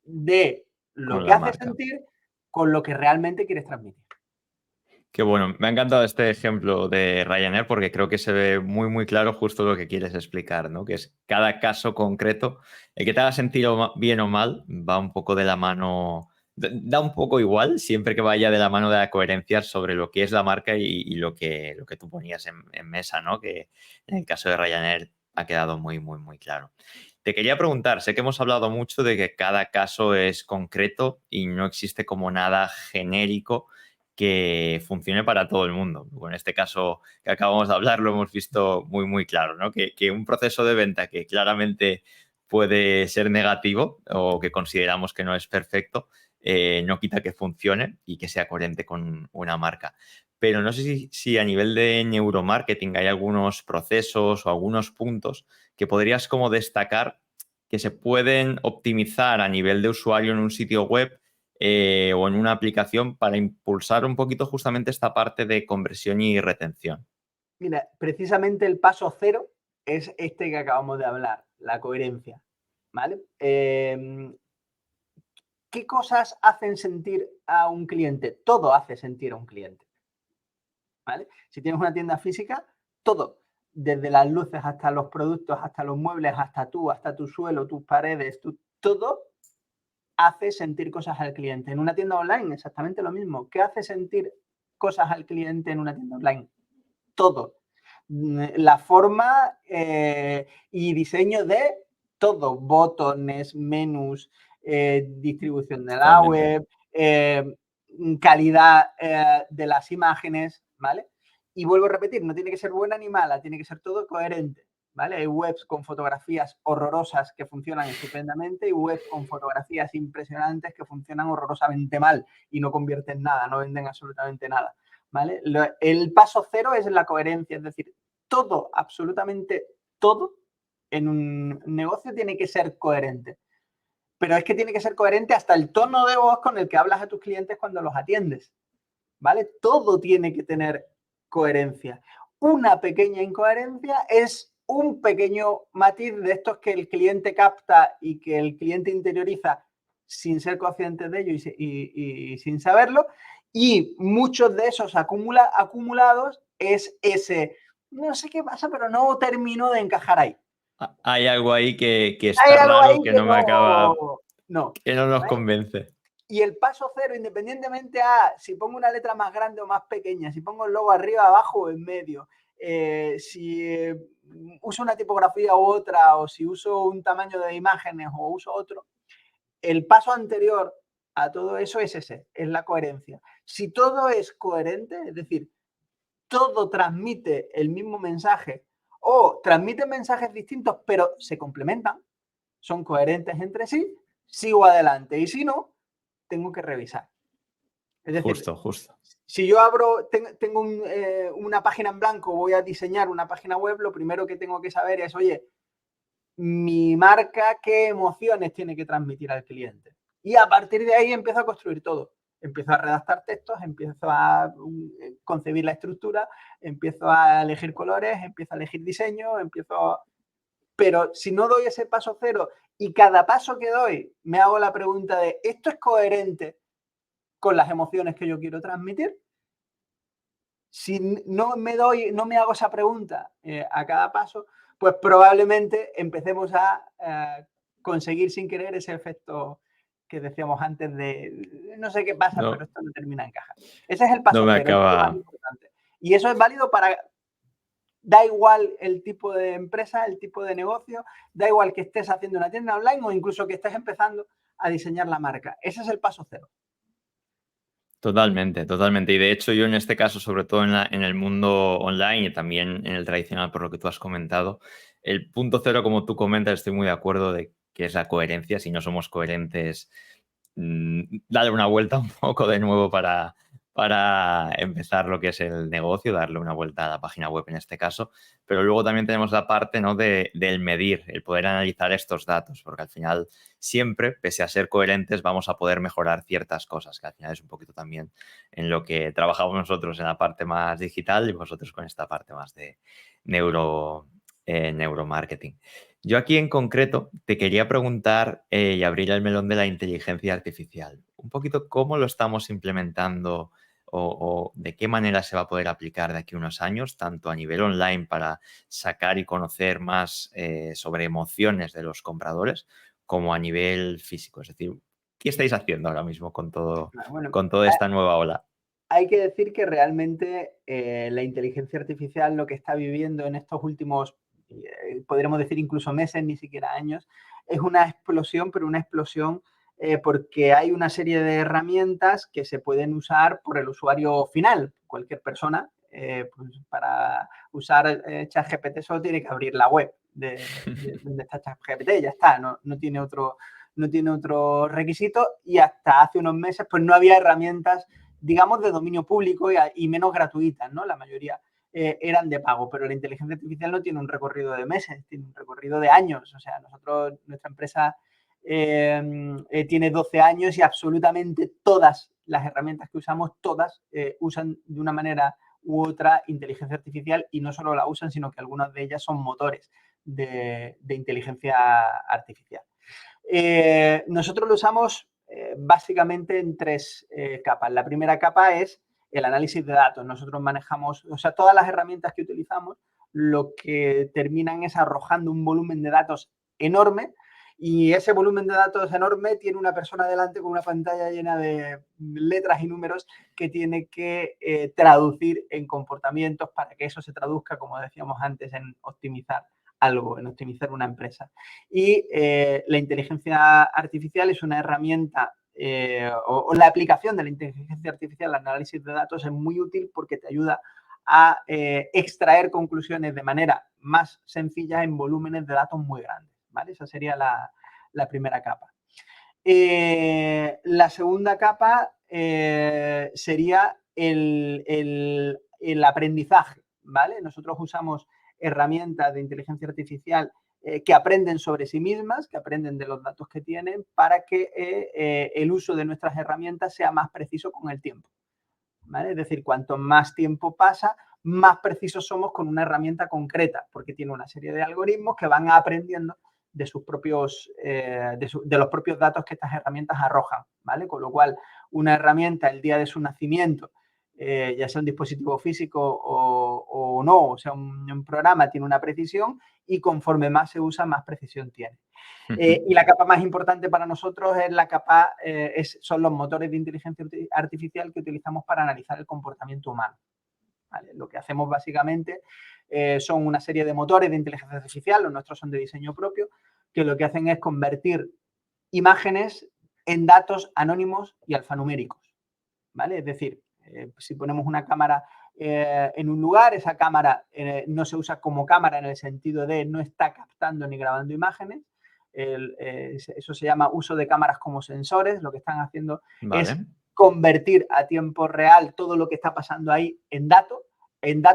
de lo que hace sentir con lo que realmente quieres transmitir. Qué bueno, me ha encantado este ejemplo de Ryanair porque creo que se ve muy, muy claro justo lo que quieres explicar, ¿no? Que es cada caso concreto, el que te haga sentir bien o mal, va un poco de la mano, da un poco igual, siempre que vaya de la mano de la coherencia sobre lo que es la marca y lo que tú ponías en mesa, ¿no? Que en el caso de Ryanair ha quedado muy, muy, muy claro. Te quería preguntar, sé que hemos hablado mucho de que cada caso es concreto y no existe como nada genérico que funcione para todo el mundo. En este caso que acabamos de hablar lo hemos visto muy, muy claro, ¿no? Que un proceso de venta que claramente puede ser negativo o que consideramos que no es perfecto, no quita que funcione y que sea coherente con una marca. Pero no sé si a nivel de neuromarketing hay algunos procesos o algunos puntos que podrías como destacar que se pueden optimizar a nivel de usuario en un sitio web o en una aplicación para impulsar un poquito justamente esta parte de conversión y retención. Mira, precisamente el paso cero es este que acabamos de hablar, la coherencia, ¿vale? ¿Qué cosas hacen sentir a un cliente? Todo hace sentir a un cliente, ¿vale? Si tienes una tienda física, todo, desde las luces hasta los productos, hasta los muebles, hasta tu suelo, tus paredes, todo hace sentir cosas al cliente. En una tienda online, exactamente lo mismo. ¿Qué hace sentir cosas al cliente en una tienda online? Todo. La forma y diseño de todo, botones, menús, distribución de la web, calidad de las imágenes, ¿vale? Y vuelvo a repetir, no tiene que ser buena ni mala, tiene que ser todo coherente, ¿vale? Hay webs con fotografías horrorosas que funcionan estupendamente y webs con fotografías impresionantes que funcionan horrorosamente mal y no convierten nada, no venden absolutamente nada, ¿vale? El paso cero es la coherencia, es decir, todo, absolutamente todo en un negocio tiene que ser coherente. Pero es que tiene que ser coherente hasta el tono de voz con el que hablas a tus clientes cuando los atiendes, ¿vale? Todo tiene que tener coherencia. Una pequeña incoherencia es un pequeño matiz de estos que el cliente capta y que el cliente interioriza sin ser consciente de ello y sin saberlo. Y muchos de esos acumulados es ese, no sé qué pasa, pero no termino de encajar ahí. Hay algo ahí que Hay está algo ahí raro, que no me acaba, no, que no nos ¿vale? convence. Y el paso cero, independientemente a si pongo una letra más grande o más pequeña, si pongo el logo arriba, abajo o en medio, si uso una tipografía u otra, o si uso un tamaño de imágenes o uso otro, el paso anterior a todo eso es ese, es la coherencia. Si todo es coherente, es decir, todo transmite el mismo mensaje o transmite mensajes distintos, pero se complementan, son coherentes entre sí, sigo adelante. Y si no, tengo que revisar. Es decir, Justo. si yo tengo una página en blanco, voy a diseñar una página web, lo primero que tengo que saber es, oye, mi marca, ¿qué emociones tiene que transmitir al cliente? Y a partir de ahí empiezo a construir todo. Empiezo a redactar textos, empiezo a concebir la estructura, empiezo a elegir colores, empiezo a elegir diseño, Pero si no doy ese paso cero y cada paso que doy me hago la pregunta de, ¿esto es coherente con las emociones que yo quiero transmitir? Si no me hago esa pregunta a cada paso, pues probablemente empecemos a conseguir sin querer ese efecto que decíamos antes de no sé qué pasa, pero esto no termina de encajar. Ese es el No paso me cero, es lo más acaba. importante. Y eso es válido da igual el tipo de empresa, el tipo de negocio, da igual que estés haciendo una tienda online o incluso que estés empezando a diseñar la marca. Ese es el paso cero. Totalmente, totalmente. Y de hecho yo en este caso, sobre todo en el mundo online y también en el tradicional, por lo que tú has comentado, el punto cero, como tú comentas, estoy muy de acuerdo de que es la coherencia. Si no somos coherentes, darle una vuelta un poco de nuevo para empezar lo que es el negocio, darle una vuelta a la página web en este caso. Pero luego también tenemos la parte, ¿no?, del medir, el poder analizar estos datos, porque al final siempre, pese a ser coherentes, vamos a poder mejorar ciertas cosas, que al final es un poquito también en lo que trabajamos nosotros en la parte más digital y vosotros con esta parte más de neuro, neuromarketing. Yo aquí en concreto te quería preguntar y abrir el melón de la inteligencia artificial. Un poquito cómo lo estamos implementando o de qué manera se va a poder aplicar de aquí a unos años, tanto a nivel online para sacar y conocer más sobre emociones de los compradores, como a nivel físico. Es decir, ¿qué estáis haciendo ahora mismo Bueno, con toda esta nueva ola? hay que decir que realmente la inteligencia artificial lo que está viviendo en estos últimos, podríamos decir incluso meses, ni siquiera años, es una explosión, pero una explosión porque hay una serie de herramientas que se pueden usar por el usuario final. Cualquier persona, pues para usar ChatGPT solo tiene que abrir la web de donde está ChatGPT, ya está, no tiene otro requisito, y hasta hace unos meses pues no había herramientas, digamos, de dominio público y menos gratuitas, ¿no? La mayoría eran de pago, pero la inteligencia artificial no tiene un recorrido de meses, tiene un recorrido de años. O sea, nuestra empresa tiene 12 años y absolutamente todas las herramientas que usamos, todas usan de una manera u otra inteligencia artificial, y no solo la usan, sino que algunas de ellas son motores de inteligencia artificial. Nosotros lo usamos básicamente en tres capas. La primera capa es el análisis de datos. Nosotros manejamos, o sea, todas las herramientas que utilizamos lo que terminan es arrojando un volumen de datos enorme, y ese volumen de datos enorme tiene una persona delante con una pantalla llena de letras y números que tiene que traducir en comportamientos para que eso se traduzca, como decíamos antes, en optimizar algo, en optimizar una empresa. Y la inteligencia artificial es una herramienta o la aplicación de la inteligencia artificial al análisis de datos es muy útil porque te ayuda a extraer conclusiones de manera más sencilla en volúmenes de datos muy grandes, ¿vale? Esa sería la primera capa. La segunda capa sería el aprendizaje, ¿vale? Nosotros usamos herramientas de inteligencia artificial que aprenden sobre sí mismas, que aprenden de los datos que tienen, para que el uso de nuestras herramientas sea más preciso con el tiempo, ¿vale? Es decir, cuanto más tiempo pasa, más precisos somos con una herramienta concreta, porque tiene una serie de algoritmos que van aprendiendo de sus propios, de los propios datos que estas herramientas arrojan, ¿vale? Con lo cual, una herramienta el día de su nacimiento, ya sea un dispositivo físico o no, o sea, un programa, tiene una precisión, y conforme más se usa, más precisión tiene. Y la capa más importante para nosotros es la capa, son los motores de inteligencia artificial que utilizamos para analizar el comportamiento humano, ¿vale? Lo que hacemos básicamente son una serie de motores de inteligencia artificial, los nuestros son de diseño propio, que lo que hacen es convertir imágenes en datos anónimos y alfanuméricos, ¿vale? Es decir, si ponemos una cámara en un lugar, esa cámara no se usa como cámara en el sentido de no está captando ni grabando imágenes. Eso se llama uso de cámaras como sensores. Lo que están haciendo es Vale. convertir a tiempo real todo lo que está pasando ahí en dato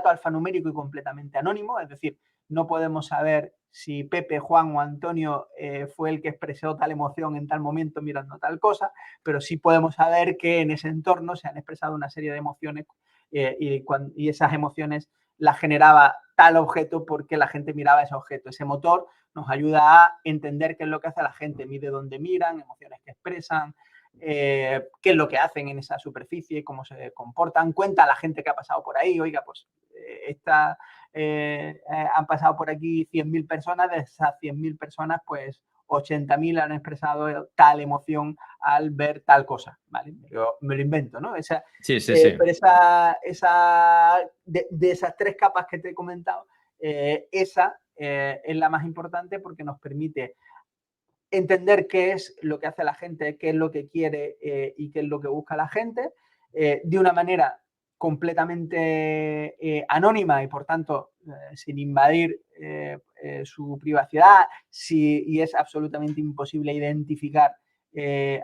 alfanumérico y completamente anónimo. Es decir, no podemos saber si Pepe, Juan o Antonio fue el que expresó tal emoción en tal momento mirando tal cosa, pero sí podemos saber que en ese entorno se han expresado una serie de emociones y esas emociones las generaba tal objeto porque la gente miraba ese objeto. Ese motor nos ayuda a entender qué es lo que hace la gente, mide dónde miran, emociones que expresan, qué es lo que hacen en esa superficie, cómo se comportan, cuenta a la gente que ha pasado por ahí. Oiga, pues han pasado por aquí 100.000 personas, de esas 100.000 personas, pues 80.000 han expresado tal emoción al ver tal cosa, ¿vale? Yo me lo invento, ¿no? Sí, sí, sí. Pero de esas tres capas que te he comentado, esa es la más importante porque nos permite entender qué es lo que hace la gente, qué es lo que quiere y qué es lo que busca la gente, de una manera completamente anónima y, por tanto, sin invadir su privacidad, y es absolutamente imposible identificar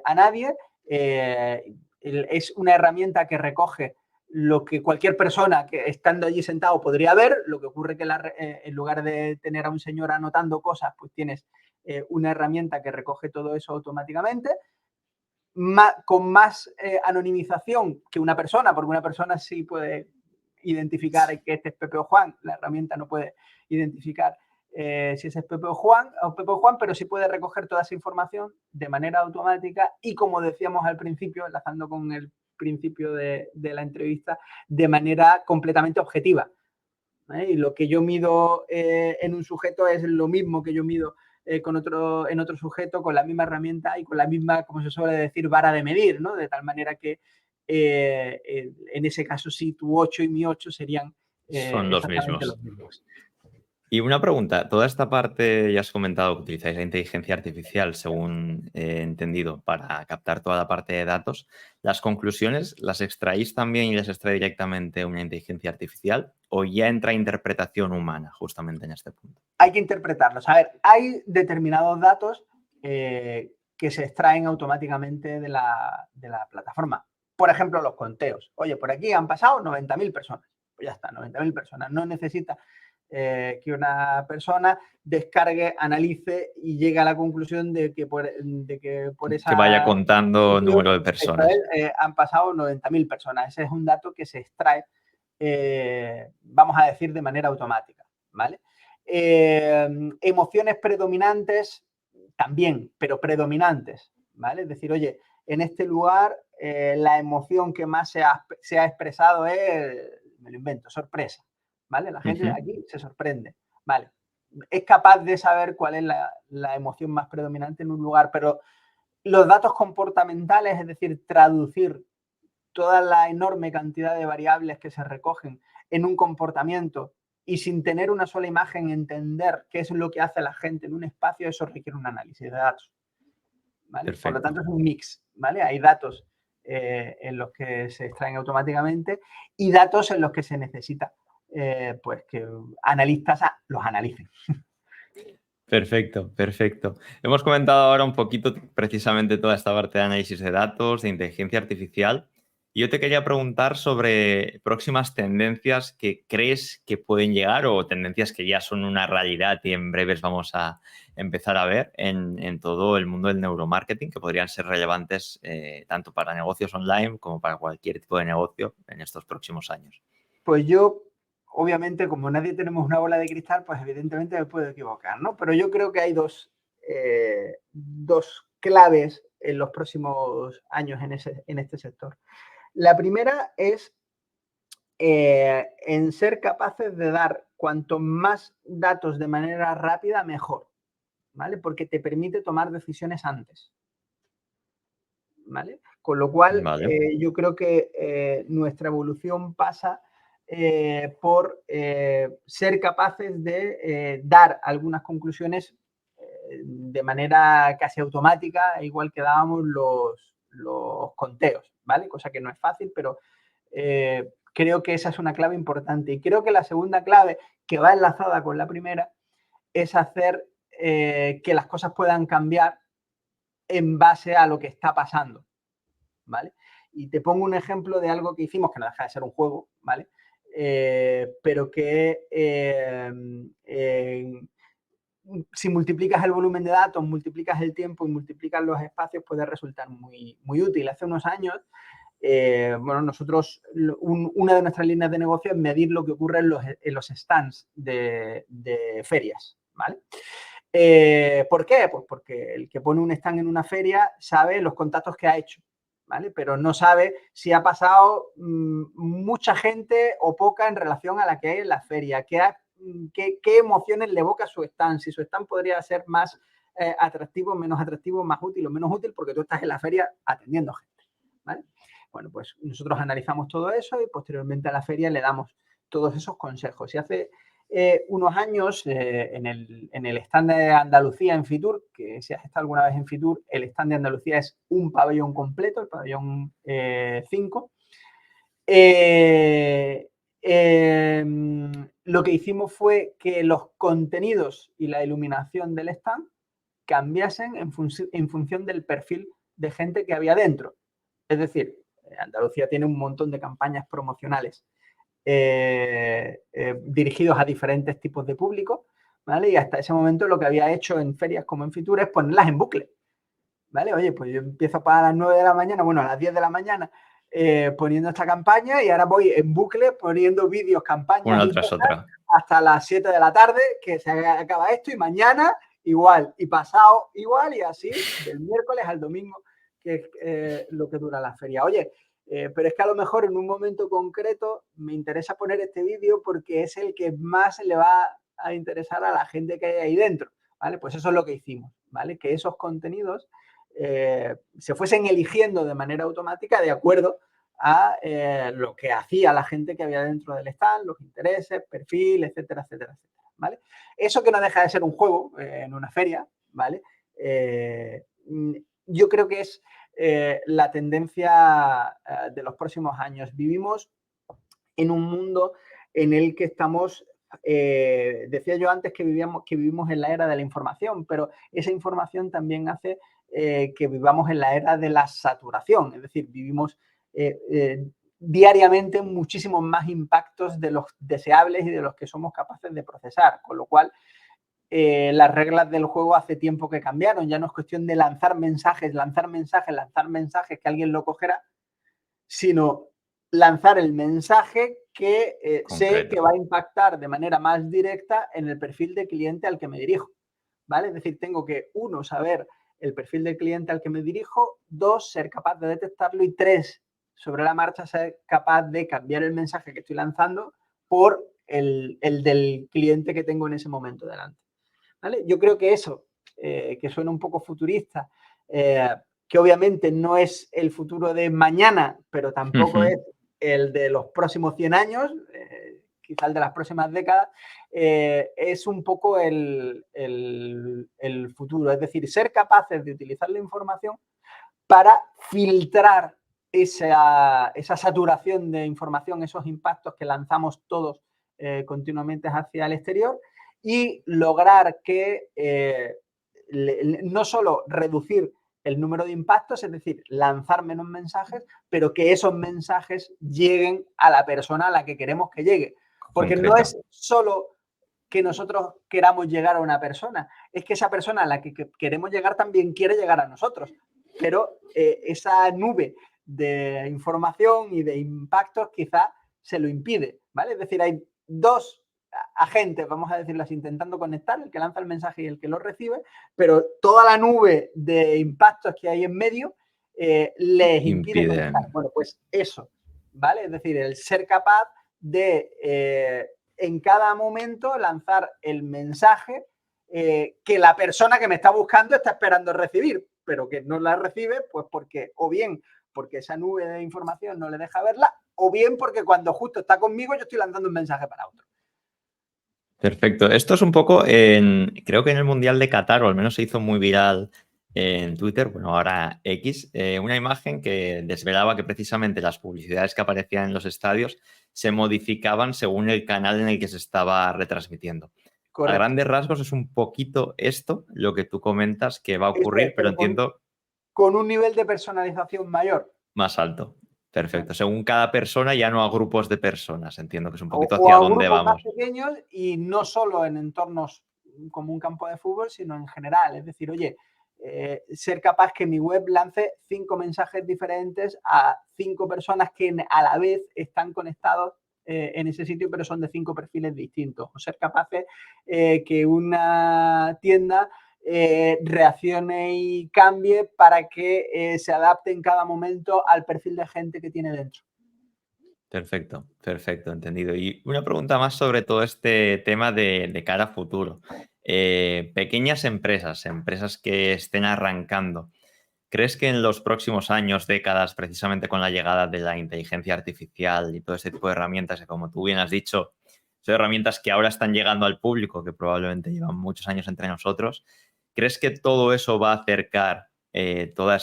a nadie. Es una herramienta que recoge lo que cualquier persona que estando allí sentado podría ver. Lo que ocurre que en lugar de tener a un señor anotando cosas, pues tienes una herramienta que recoge todo eso automáticamente, con más anonimización que una persona, porque una persona sí puede identificar que este es Pepe o Juan. La herramienta no puede identificar si ese es Pepe o Juan, pero sí puede recoger toda esa información de manera automática y, como decíamos al principio, enlazando con el principio de la entrevista, de manera completamente objetiva. Y lo que yo mido en un sujeto es lo mismo que yo mido en otro sujeto, con la misma herramienta y con la misma, como se suele decir, vara de medir, ¿no? De tal manera que en ese caso sí, tu 8 y mi 8 serían Son los exactamente mismos. los mismos. Y una pregunta, toda esta parte ya has comentado que utilizáis la inteligencia artificial, según he entendido, para captar toda la parte de datos. ¿Las conclusiones las extraéis también y las extrae directamente una inteligencia artificial o ya entra interpretación humana justamente en este punto? Hay que interpretarlos. A ver, hay determinados datos que se extraen automáticamente de la plataforma. Por ejemplo, los conteos. Oye, por aquí han pasado 90.000 personas. Pues ya está, 90.000 personas. No necesita que una persona descargue, analice y llegue a la conclusión de que por esa... Que vaya contando número de personas. Han pasado 90.000 personas. Ese es un dato que se extrae, vamos a decir, de manera automática, ¿vale? Emociones predominantes también, pero predominantes, ¿vale? Es decir, oye, en este lugar la emoción que más se ha expresado es, me lo invento, sorpresa, ¿vale? La gente de aquí se sorprende, ¿vale? Es capaz de saber cuál es la emoción más predominante en un lugar, pero los datos comportamentales, es decir, traducir toda la enorme cantidad de variables que se recogen en un comportamiento y, sin tener una sola imagen, entender qué es lo que hace la gente en un espacio, eso requiere un análisis de datos, ¿vale? Por lo tanto, es un mix, ¿vale? Hay datos en los que se extraen automáticamente y datos en los que se necesita pues que analistas los analicen. Perfecto, perfecto. Hemos comentado ahora un poquito precisamente toda esta parte de análisis de datos, de inteligencia artificial. Y yo te quería preguntar sobre próximas tendencias que crees que pueden llegar o tendencias que ya son una realidad y en breves vamos a empezar a ver en todo el mundo del neuromarketing, que podrían ser relevantes tanto para negocios online como para cualquier tipo de negocio en estos próximos años. Pues yo, obviamente, como nadie tenemos una bola de cristal, pues evidentemente me puedo equivocar, ¿no? Pero yo creo que hay dos claves en los próximos años en este sector. La primera es en ser capaces de dar cuanto más datos de manera rápida, mejor, ¿vale? Porque te permite tomar decisiones antes, ¿vale? Con lo cual, Vale. yo creo que nuestra evolución pasa por ser capaces de dar algunas conclusiones de manera casi automática, igual que dábamos los conteos, ¿vale? Cosa que no es fácil, pero creo que esa es una clave importante. Y creo que la segunda clave, que va enlazada con la primera, es hacer que las cosas puedan cambiar en base a lo que está pasando, ¿vale? Y te pongo un ejemplo de algo que hicimos, que no deja de ser un juego, ¿vale? Pero que si multiplicas el volumen de datos, multiplicas el tiempo y multiplicas los espacios, puede resultar muy, muy útil. Hace unos años, bueno, nosotros, una de nuestras líneas de negocio es medir lo que ocurre en los stands de ferias, ¿vale? ¿Por qué? Pues porque el que pone un stand en una feria sabe los contactos que ha hecho, ¿vale? Pero no sabe si ha pasado mucha gente o poca en relación a la que hay en la feria, qué emociones le evoca su stand, si su stand podría ser más atractivo, menos atractivo, más útil o menos útil, porque tú estás en la feria atendiendo gente, ¿vale? Bueno, pues nosotros analizamos todo eso y posteriormente a la feria le damos todos esos consejos. Y hace unos años en el stand de Andalucía en Fitur, que si has estado alguna vez en Fitur, el stand de Andalucía es un pabellón completo, el pabellón 5. Lo que hicimos fue que los contenidos y la iluminación del stand cambiasen en función del perfil de gente que había dentro. Es decir, Andalucía tiene un montón de campañas promocionales dirigidos a diferentes tipos de público, ¿vale? Y hasta ese momento lo que había hecho en ferias como en Fitur es ponerlas en bucle, ¿vale? Oye, pues yo empiezo para las 9 de la mañana, bueno, a las 10 de la mañana, poniendo esta campaña y ahora voy en bucle poniendo vídeos, campañas Una y tras cosas otra. hasta las 7 de la tarde, que se acaba esto, y mañana igual, y pasado igual, y así del miércoles al domingo, que es lo que dura la feria. Oye, pero es que a lo mejor en un momento concreto me interesa poner este vídeo porque es el que más le va a interesar a la gente que hay ahí dentro, ¿vale? Pues eso es lo que hicimos, ¿vale? Que esos contenidos se fuesen eligiendo de manera automática de acuerdo a lo que hacía la gente que había dentro del stand, los intereses, perfil, etcétera, etcétera, etcétera, ¿vale? Eso que no deja de ser un juego en una feria, ¿vale? Yo creo que es la tendencia de los próximos años. Vivimos en un mundo en el que estamos, decía yo antes que vivimos en la era de la información, pero esa información también hace que vivamos en la era de la saturación, es decir, vivimos diariamente muchísimos más impactos de los deseables y de los que somos capaces de procesar, con lo cual las reglas del juego hace tiempo que cambiaron, ya no es cuestión de lanzar mensajes, que alguien lo cogerá, sino lanzar el mensaje que sé que va a impactar de manera más directa en el perfil de cliente al que me dirijo, ¿vale? Es decir, tengo que, 1, saber el perfil del cliente al que me dirijo, 2, ser capaz de detectarlo y 3, sobre la marcha, ser capaz de cambiar el mensaje que estoy lanzando por el del cliente que tengo en ese momento delante, ¿vale? Yo creo que eso, que suena un poco futurista, que obviamente no es el futuro de mañana, pero tampoco es el de los próximos 100 años, quizá el de las próximas décadas, es un poco el futuro. Es decir, ser capaces de utilizar la información para filtrar esa saturación de información, esos impactos que lanzamos todos continuamente hacia el exterior y lograr que no solo reducir el número de impactos, es decir, lanzar menos mensajes, pero que esos mensajes lleguen a la persona a la que queremos que llegue. Porque no es solo que nosotros queramos llegar a una persona, es que esa persona a la que queremos llegar también quiere llegar a nosotros. Pero esa nube de información y de impactos quizá se lo impide, ¿vale? Es decir, hay dos agentes, vamos a decirlo así, intentando conectar, el que lanza el mensaje y el que lo recibe, pero toda la nube de impactos que hay en medio les impide conectar. Bueno, pues eso, ¿vale? Es decir, el ser capaz de en cada momento lanzar el mensaje que la persona que me está buscando está esperando recibir, pero que no la recibe, pues porque, o bien porque esa nube de información no le deja verla, o bien porque cuando justo está conmigo yo estoy lanzando un mensaje para otro. Perfecto. Esto es un poco, creo que en el Mundial de Qatar, o al menos se hizo muy viral en Twitter, bueno, ahora X, una imagen que desvelaba que precisamente las publicidades que aparecían en los estadios se modificaban según el canal en el que se estaba retransmitiendo. Correcto. A grandes rasgos es un poquito esto lo que tú comentas que va a ocurrir, pero entiendo... Con un nivel de personalización mayor. Más alto. Perfecto. Según cada persona, ya no a grupos de personas. Entiendo que es un poquito O hacia a dónde grupos vamos. más pequeños y no solo en entornos como un campo de fútbol, sino en general. Es decir, oye, ser capaz que mi web lance 5 mensajes diferentes a 5 personas que a la vez están conectados en ese sitio, pero son de 5 perfiles distintos. O ser capaces que una tienda reaccione y cambie para que se adapte en cada momento al perfil de gente que tiene dentro. Perfecto, perfecto, entendido. Y una pregunta más sobre todo este tema de cara a futuro. Pequeñas empresas, empresas que estén arrancando, ¿crees que en los próximos años, décadas, precisamente con la llegada de la inteligencia artificial y todo ese tipo de herramientas que, como tú bien has dicho, son herramientas que ahora están llegando al público, que probablemente llevan muchos años entre nosotros. ¿Crees que todo eso va a acercar todo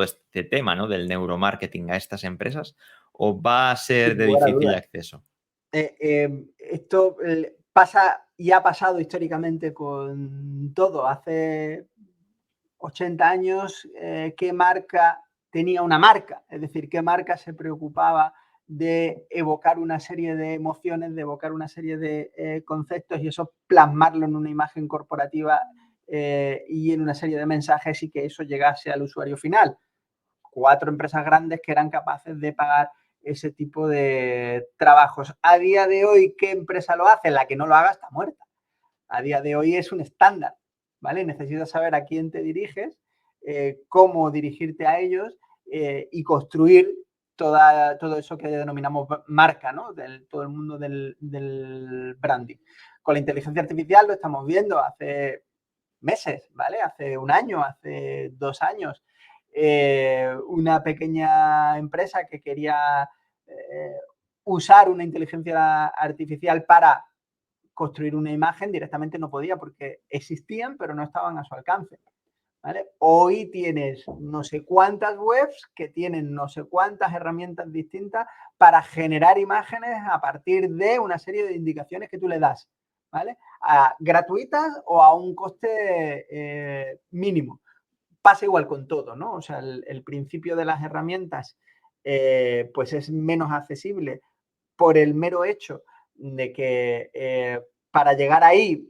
este tema, ¿no?, del neuromarketing a estas empresas, o va a ser Sin de lugar a difícil dudas. acceso? Esto pasa y ha pasado históricamente con todo. Hace 80 años, ¿qué marca tenía una marca? Es decir, ¿qué marca se preocupaba de evocar una serie de emociones, de evocar una serie de conceptos y eso plasmarlo en una imagen corporativa y en una serie de mensajes y que eso llegase al usuario final? 4 empresas grandes que eran capaces de pagar ese tipo de trabajos. A día de hoy, ¿qué empresa lo hace? La que no lo haga está muerta. A día de hoy es un estándar, ¿vale? Necesitas saber a quién te diriges, cómo dirigirte a ellos y construir todo eso que denominamos marca, ¿no? Todo el mundo del branding. Con la inteligencia artificial lo estamos viendo hace meses, ¿vale? Hace un año, hace 2 años. Una pequeña empresa que quería usar una inteligencia artificial para construir una imagen directamente no podía porque existían, pero no estaban a su alcance. ¿Vale? Hoy tienes no sé cuántas webs que tienen no sé cuántas herramientas distintas para generar imágenes a partir de una serie de indicaciones que tú le das, ¿vale? Gratuitas o a un coste mínimo. Pasa igual con todo, ¿no? O sea, el principio de las herramientas pues es menos accesible por el mero hecho de que para llegar ahí,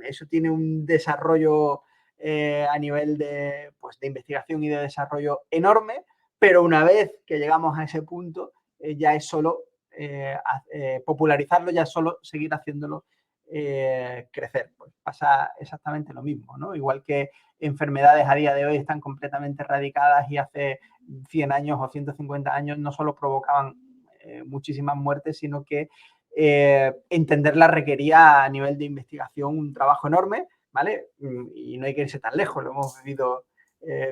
eso tiene un desarrollo a nivel de, pues, de investigación y de desarrollo enorme, pero una vez que llegamos a ese punto, ya es solo popularizarlo, ya es solo seguir haciéndolo crecer. Pues pasa exactamente lo mismo, ¿no? Igual que enfermedades a día de hoy están completamente erradicadas y hace 100 años o 150 años no solo provocaban muchísimas muertes, sino que entenderla requería a nivel de investigación un trabajo enorme, ¿vale? Y no hay que irse tan lejos, lo hemos vivido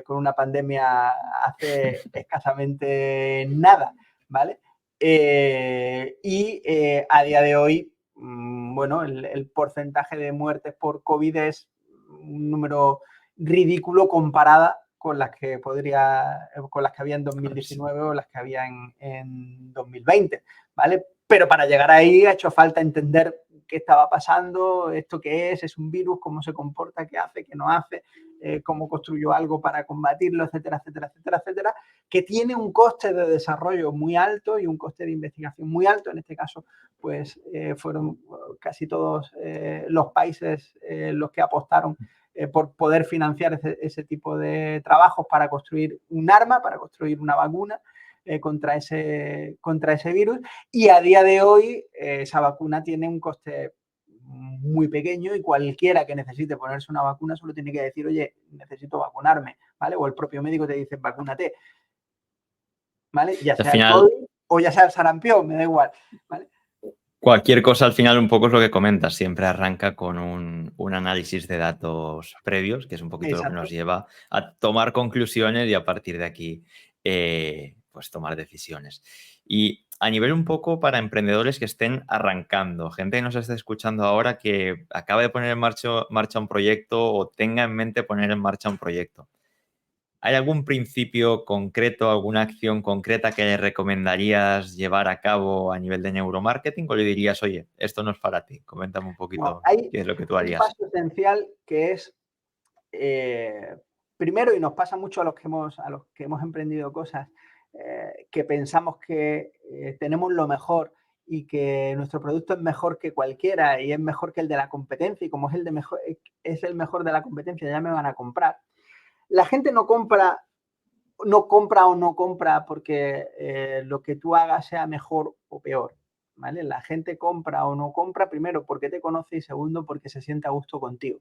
con una pandemia hace escasamente nada, ¿vale? A día de hoy, bueno, el porcentaje de muertes por COVID es un número ridículo comparada con las que había en 2019 o las que había en 2020, ¿vale? Pero para llegar ahí ha hecho falta entender qué estaba pasando, esto qué es un virus, cómo se comporta, qué hace, qué no hace, cómo construyó algo para combatirlo, etcétera, etcétera, etcétera, etcétera, que tiene un coste de desarrollo muy alto y un coste de investigación muy alto. En este caso, pues fueron casi todos los países los que apostaron por poder financiar ese tipo de trabajos para construir un arma, para construir una vacuna contra ese virus. Y a día de hoy esa vacuna tiene un coste muy pequeño y cualquiera que necesite ponerse una vacuna solo tiene que decir, oye, necesito vacunarme, ¿vale? O el propio médico te dice, vacúnate, ¿vale? Ya sea el COVID o ya sea el sarampión, me da igual, ¿vale? Cualquier cosa al final un poco es lo que comentas, siempre arranca con un análisis de datos previos, que es un poquito lo que nos lleva a tomar conclusiones y a partir de aquí pues tomar decisiones. Y a nivel un poco para emprendedores que estén arrancando, gente que nos esté escuchando ahora que acaba de poner en marcha un proyecto o tenga en mente poner en marcha un proyecto. ¿Hay algún principio concreto, alguna acción concreta que le recomendarías llevar a cabo a nivel de neuromarketing o le dirías, oye, esto no es para ti? Coméntame un poquito qué es lo que tú un harías. paso esencial que es, primero, y nos pasa mucho a los que hemos emprendido cosas, que pensamos que tenemos lo mejor y que nuestro producto es mejor que cualquiera y es mejor que el de la competencia y como es el mejor de la competencia ya me van a comprar. La gente no compra o no compra porque lo que tú hagas sea mejor o peor, ¿vale? La gente compra o no compra primero porque te conoce y segundo porque se siente a gusto contigo,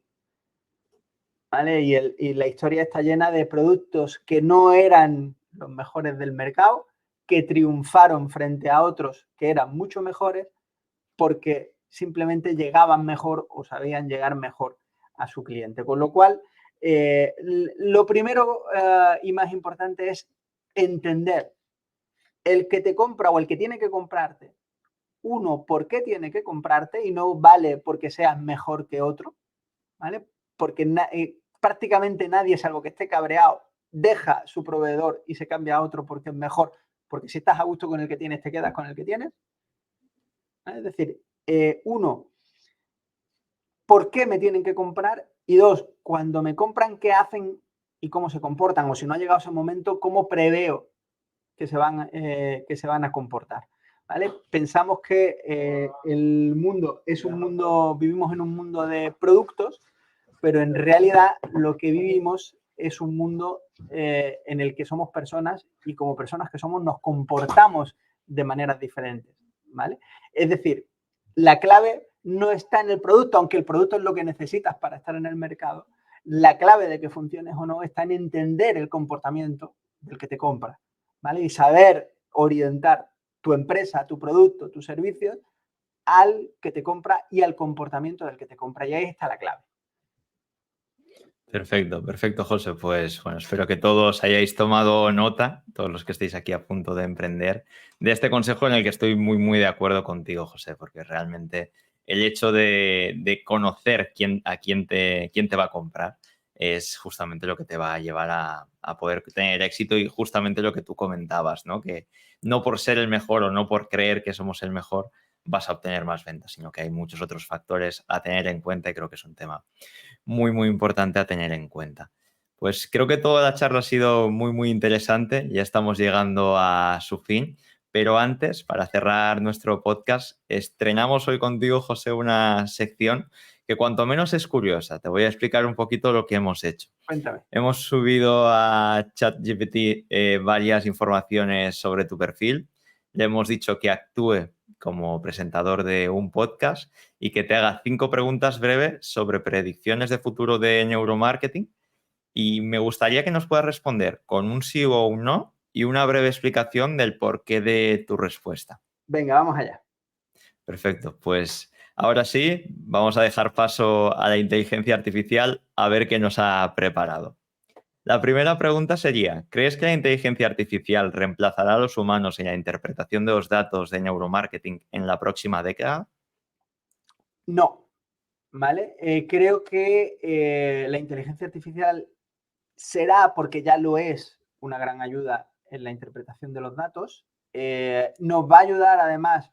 ¿vale? Y la historia está llena de productos que no eran los mejores del mercado, que triunfaron frente a otros que eran mucho mejores porque simplemente llegaban mejor o sabían llegar mejor a su cliente. Con lo cual, lo primero y más importante es entender el que te compra o el que tiene que comprarte uno, por qué tiene que comprarte y no vale porque seas mejor que otro, ¿vale? Porque prácticamente nadie, salvo que esté cabreado, deja su proveedor y se cambia a otro porque es mejor, porque si estás a gusto con el que tienes, te quedas con el que tienes. ¿Vale? Es decir, uno, ¿por qué me tienen que comprar? Y dos, cuando me compran, ¿qué hacen y cómo se comportan? O si no ha llegado ese momento, ¿cómo preveo que se van a comportar? ¿Vale? Pensamos que el mundo es un mundo, vivimos en un mundo de productos, pero en realidad lo que vivimos es un mundo en el que somos personas y como personas que somos nos comportamos de maneras diferentes, ¿vale? Es decir, la clave no está en el producto, aunque el producto es lo que necesitas para estar en el mercado. La clave de que funciones o no está en entender el comportamiento del que te compra, ¿vale? Y saber orientar tu empresa, tu producto, tus servicios al que te compra y al comportamiento del que te compra. Y ahí está la clave. Perfecto, perfecto, José. Pues bueno, espero que todos hayáis tomado nota, todos los que estéis aquí a punto de emprender, de este consejo en el que estoy muy, muy de acuerdo contigo, José, porque realmente el hecho de conocer a quién te va a comprar es justamente lo que te va a llevar a poder tener éxito y justamente lo que tú comentabas, ¿no? Que no por ser el mejor o no por creer que somos el mejor vas a obtener más ventas, sino que hay muchos otros factores a tener en cuenta y creo que es un tema muy, muy importante a tener en cuenta. Pues creo que toda la charla ha sido muy, muy interesante. Ya estamos llegando a su fin. Pero antes, para cerrar nuestro podcast, estrenamos hoy contigo, José, una sección que cuanto menos es curiosa. Te voy a explicar un poquito lo que hemos hecho. Cuéntame. Hemos subido a ChatGPT varias informaciones sobre tu perfil. Le hemos dicho que actúe como presentador de un podcast y que te haga 5 preguntas breves sobre predicciones de futuro de neuromarketing. Y me gustaría que nos puedas responder con un sí o un no y una breve explicación del porqué de tu respuesta. Venga, vamos allá. Perfecto, pues ahora sí, vamos a dejar paso a la inteligencia artificial a ver qué nos ha preparado. La primera pregunta sería, ¿crees que la inteligencia artificial reemplazará a los humanos en la interpretación de los datos de neuromarketing en la próxima década? No, ¿vale? Creo que la inteligencia artificial será, porque ya lo es, una gran ayuda en la interpretación de los datos. Nos va a ayudar además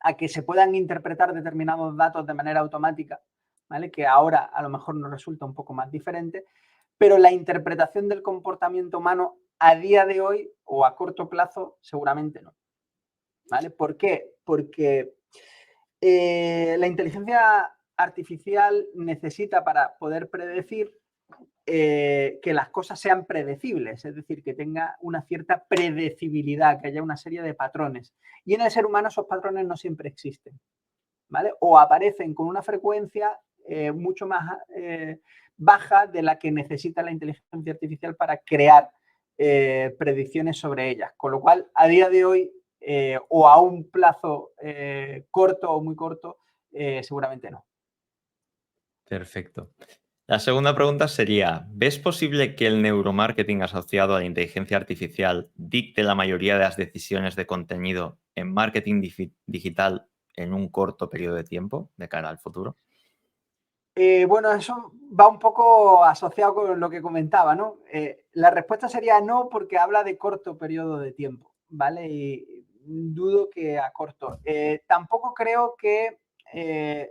a que se puedan interpretar determinados datos de manera automática, ¿vale? Que ahora a lo mejor nos resulta un poco más diferente, pero la interpretación del comportamiento humano a día de hoy o a corto plazo seguramente no, ¿vale? ¿Por qué? Porque la inteligencia artificial necesita para poder predecir que las cosas sean predecibles, es decir, que tenga una cierta predecibilidad, que haya una serie de patrones. Y en el ser humano esos patrones no siempre existen, ¿vale? O aparecen con una frecuencia mucho más baja de la que necesita la inteligencia artificial para crear predicciones sobre ellas. Con lo cual, a día de hoy, o a un plazo corto o muy corto, seguramente no. Perfecto. La segunda pregunta sería, ¿ves posible que el neuromarketing asociado a la inteligencia artificial dicte la mayoría de las decisiones de contenido en marketing digital en un corto periodo de tiempo de cara al futuro? Bueno, eso va un poco asociado con lo que comentaba, ¿no? La respuesta sería no, porque habla de corto periodo de tiempo, ¿vale? Y dudo que a corto. Tampoco creo que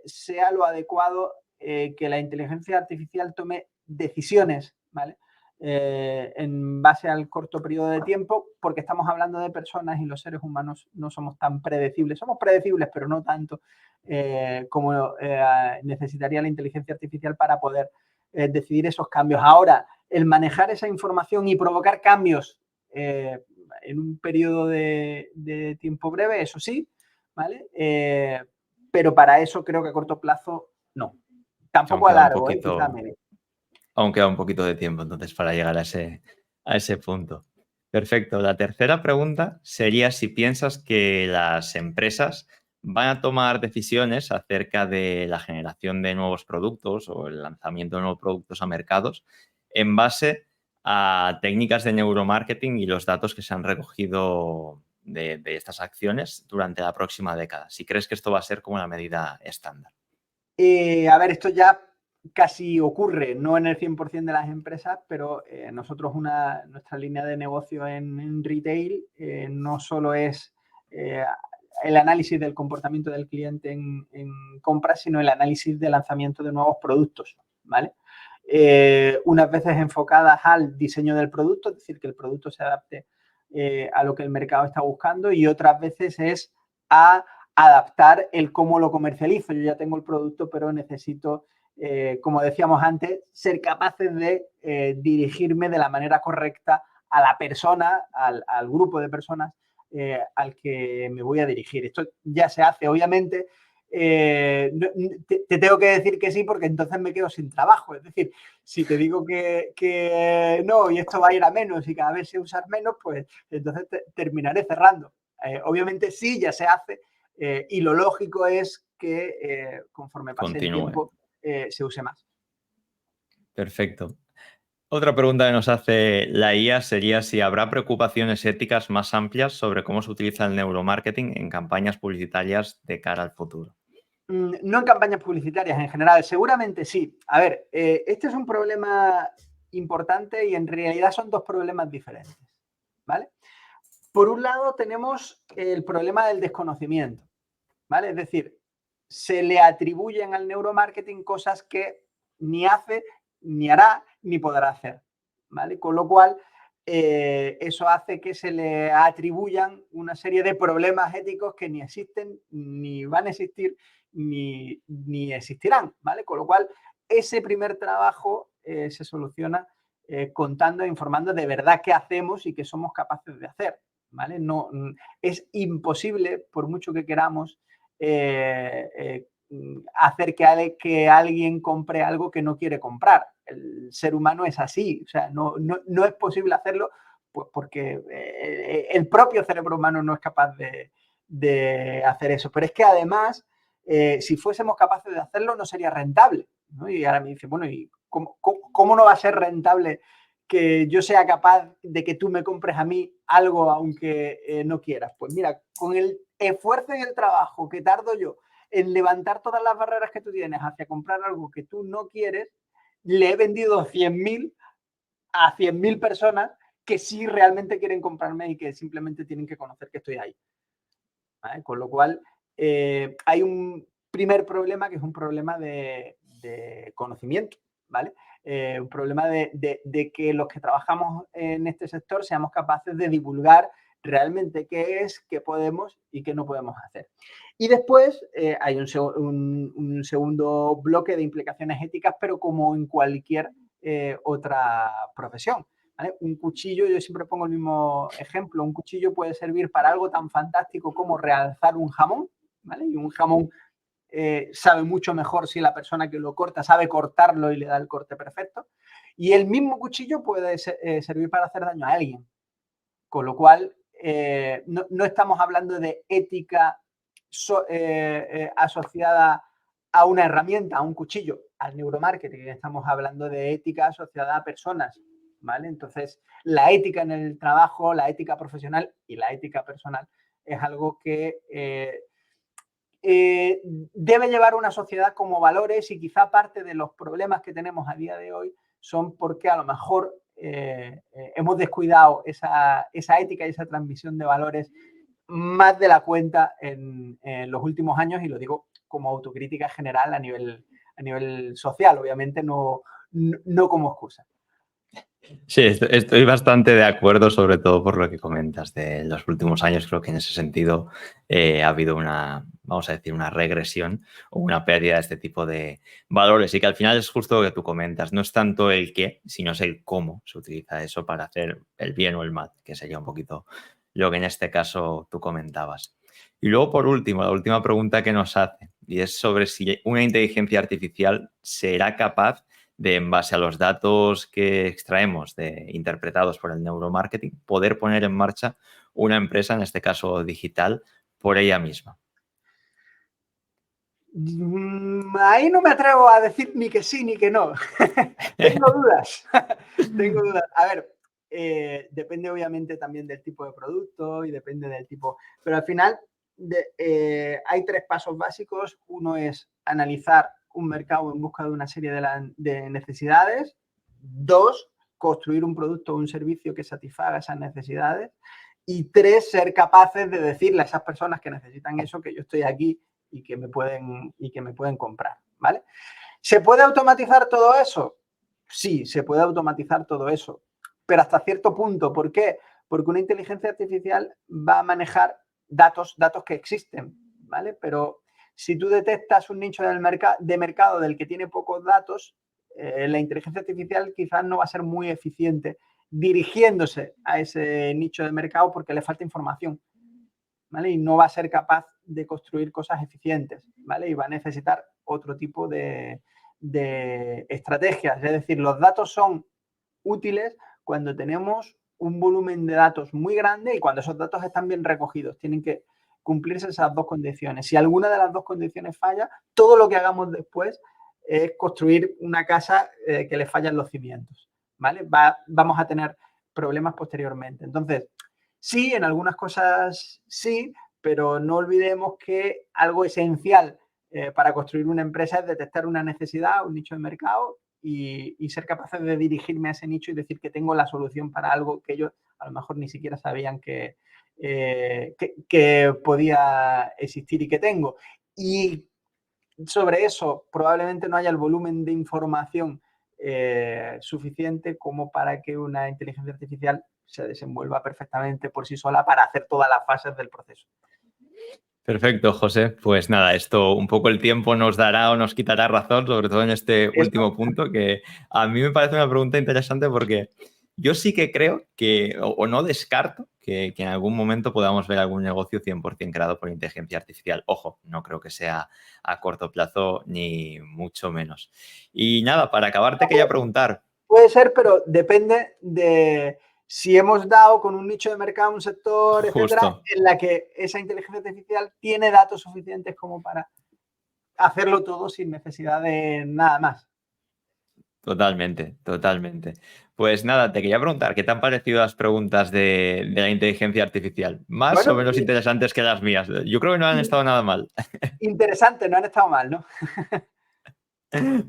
sea lo adecuado que la inteligencia artificial tome decisiones, ¿vale? En base al corto periodo de tiempo, porque estamos hablando de personas y los seres humanos no somos tan predecibles. Somos predecibles, pero no tanto como necesitaría la inteligencia artificial para poder decidir esos cambios. Ahora, el manejar esa información y provocar cambios en un periodo de tiempo breve, eso sí, ¿vale? Pero para eso creo que a corto plazo no. Tampoco Aunque a da un largo, quizá a poquito, medio. aún queda un poquito de tiempo entonces para llegar a ese punto. Perfecto. La tercera pregunta sería si piensas que las empresas van a tomar decisiones acerca de la generación de nuevos productos o el lanzamiento de nuevos productos a mercados en base a técnicas de neuromarketing y los datos que se han recogido de estas acciones durante la próxima década? Si crees que esto va a ser como una medida estándar. A ver, esto ya casi ocurre, no en el 100% de las empresas, pero nosotros nuestra línea de negocio en retail no solo es el análisis del comportamiento del cliente en compras, sino el análisis de lanzamiento de nuevos productos, ¿vale? Unas veces enfocadas al diseño del producto, es decir, que el producto se adapte a lo que el mercado está buscando, y otras veces es a adaptar el cómo lo comercializo. Yo ya tengo el producto, pero necesito, como decíamos antes, ser capaces de dirigirme de la manera correcta a la persona, al grupo de personas al que me voy a dirigir. Esto ya se hace, obviamente. Te tengo que decir que sí, porque entonces me quedo sin trabajo. Es decir, si te digo que no y esto va a ir a menos y cada vez se usa menos, pues entonces terminaré cerrando. Obviamente sí, ya se hace, y lo lógico es que conforme pase el tiempo se use más. Perfecto. Otra pregunta que nos hace la IA sería si habrá preocupaciones éticas más amplias sobre cómo se utiliza el neuromarketing en campañas publicitarias de cara al futuro. No en campañas publicitarias en general, seguramente sí. A ver, este es un problema importante y en realidad son dos problemas diferentes, ¿vale? Por un lado tenemos el problema del desconocimiento, ¿vale? Es decir, se le atribuyen al neuromarketing cosas que ni hace, ni hará, ni podrá hacer, ¿vale? Con lo cual, eso hace que se le atribuyan una serie de problemas éticos que ni existen, ni van a existir, ni existirán, ¿vale? Con lo cual, ese primer trabajo se soluciona contando e informando de verdad qué hacemos y qué somos capaces de hacer, ¿vale? No, es imposible, por mucho que queramos, hacer que alguien compre algo que no quiere comprar. El ser humano es así, o sea, no es posible hacerlo, pues porque el propio cerebro humano no es capaz de hacer eso. Pero es que además, si fuésemos capaces de hacerlo, no sería rentable, ¿no? Y ahora me dice, bueno, ¿y cómo no va a ser rentable que yo sea capaz de que tú me compres a mí algo aunque no quieras? Pues mira, con el esfuerzo y el trabajo que tardo yo en levantar todas las barreras que tú tienes hacia comprar algo que tú no quieres, le he vendido 100.000 a 100.000 personas que sí realmente quieren comprarme y que simplemente tienen que conocer que estoy ahí, ¿vale? Con lo cual, hay un primer problema que es un problema de conocimiento, ¿vale? Un problema de que los que trabajamos en este sector seamos capaces de divulgar realmente qué es, qué podemos y qué no podemos hacer. Y después hay un segundo bloque de implicaciones éticas, pero como en cualquier otra profesión, ¿vale? Un cuchillo, yo siempre pongo el mismo ejemplo, un cuchillo puede servir para algo tan fantástico como realzar un jamón, ¿vale? Y un jamón sabe mucho mejor si la persona que lo corta sabe cortarlo y le da el corte perfecto. Y el mismo cuchillo puede servir para hacer daño a alguien. Con lo cual, no estamos hablando de ética asociada a una herramienta, a un cuchillo, al neuromarketing. Estamos hablando de ética asociada a personas, ¿vale? Entonces, la ética en el trabajo, la ética profesional y la ética personal es algo que debe llevar una sociedad como valores, y quizá parte de los problemas que tenemos a día de hoy son porque a lo mejor hemos descuidado esa ética y esa transmisión de valores más de la cuenta en los últimos años, y lo digo como autocrítica general a nivel social, obviamente no como excusa. Sí, estoy bastante de acuerdo, sobre todo por lo que comentas de los últimos años. Creo que en ese sentido ha habido vamos a decir, una regresión o una pérdida de este tipo de valores, y que al final es justo lo que tú comentas. No es tanto el qué, sino es el cómo se utiliza eso para hacer el bien o el mal, que sería un poquito lo que en este caso tú comentabas. Y luego, por último, la última pregunta que nos hace, y es sobre si una inteligencia artificial será capaz de, en base a los datos que extraemos interpretados por el neuromarketing, poder poner en marcha una empresa, en este caso digital, por ella misma. Ahí no me atrevo a decir ni que sí ni que no. Tengo dudas. Tengo dudas. A ver, depende obviamente también del tipo de producto y depende del tipo, pero al final hay 3 pasos básicos. Uno es analizar un mercado en busca de una serie de necesidades. 2, construir un producto o un servicio que satisfaga esas necesidades. Y 3, ser capaces de decirle a esas personas que necesitan eso que yo estoy aquí y que me pueden comprar, ¿vale? ¿Se puede automatizar todo eso? Sí, se puede automatizar todo eso, pero hasta cierto punto. ¿Por qué? Porque una inteligencia artificial va a manejar datos que existen, ¿vale? Pero si tú detectas un nicho de mercado del que tiene pocos datos, la inteligencia artificial quizás no va a ser muy eficiente dirigiéndose a ese nicho de mercado porque le falta información, ¿vale? Y no va a ser capaz de construir cosas eficientes, ¿vale? Y va a necesitar otro tipo de estrategias. Es decir, los datos son útiles cuando tenemos un volumen de datos muy grande y cuando esos datos están bien recogidos. Tienen que cumplirse esas 2 condiciones. Si alguna de las 2 condiciones falla, todo lo que hagamos después es construir una casa que le fallan los cimientos, ¿vale? Vamos a tener problemas posteriormente. Entonces, sí, en algunas cosas sí, pero no olvidemos que algo esencial para construir una empresa es detectar una necesidad, un nicho de mercado y ser capaces de dirigirme a ese nicho y decir que tengo la solución para algo que ellos a lo mejor ni siquiera sabían que podía existir y que tengo. Y sobre eso probablemente no haya el volumen de información suficiente como para que una inteligencia artificial se desenvuelva perfectamente por sí sola para hacer todas las fases del proceso. Perfecto, José. Pues nada, esto un poco el tiempo nos dará o nos quitará razón, sobre todo en este último punto, que a mí me parece una pregunta interesante porque yo sí que creo que, o no descarto, que en algún momento podamos ver algún negocio 100% creado por inteligencia artificial. Ojo, no creo que sea a corto plazo ni mucho menos. Y nada, para acabar te quería preguntar. Puede ser, pero depende de si hemos dado con un nicho de mercado, un sector, etcétera, en la que esa inteligencia artificial tiene datos suficientes como para hacerlo todo sin necesidad de nada más. Totalmente, totalmente. Pues nada, te quería preguntar, ¿qué te han parecido las preguntas de la inteligencia artificial? ¿Más o Bueno, menos interesantes que las mías? Yo creo que no han estado nada mal. interesante, no han estado mal, ¿no?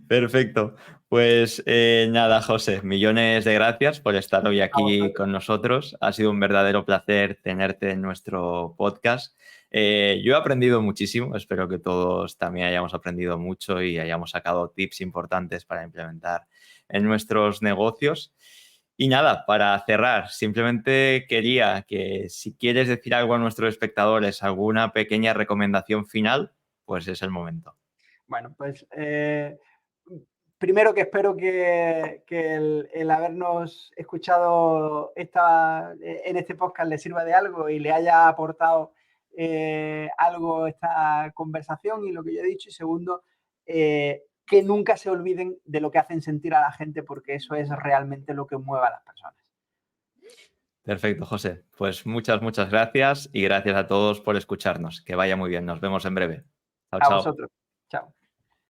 Perfecto. Pues nada, José, millones de gracias por estar hoy aquí con nosotros. Ha sido un verdadero placer tenerte en nuestro podcast. Yo he aprendido muchísimo, espero que todos también hayamos aprendido mucho y hayamos sacado tips importantes para implementar en nuestros negocios. Y nada, para cerrar, simplemente quería que si quieres decir algo a nuestros espectadores, alguna pequeña recomendación final, pues es el momento. Bueno, pues primero que espero que el habernos escuchado en este podcast le sirva de algo y le haya aportado algo esta conversación y lo que yo he dicho. Y segundo, que nunca se olviden de lo que hacen sentir a la gente, porque eso es realmente lo que mueve a las personas. Perfecto, José. Pues muchas gracias y gracias a todos por escucharnos. Que vaya muy bien. Nos vemos en breve. Chao, A chao. vosotros. Chao.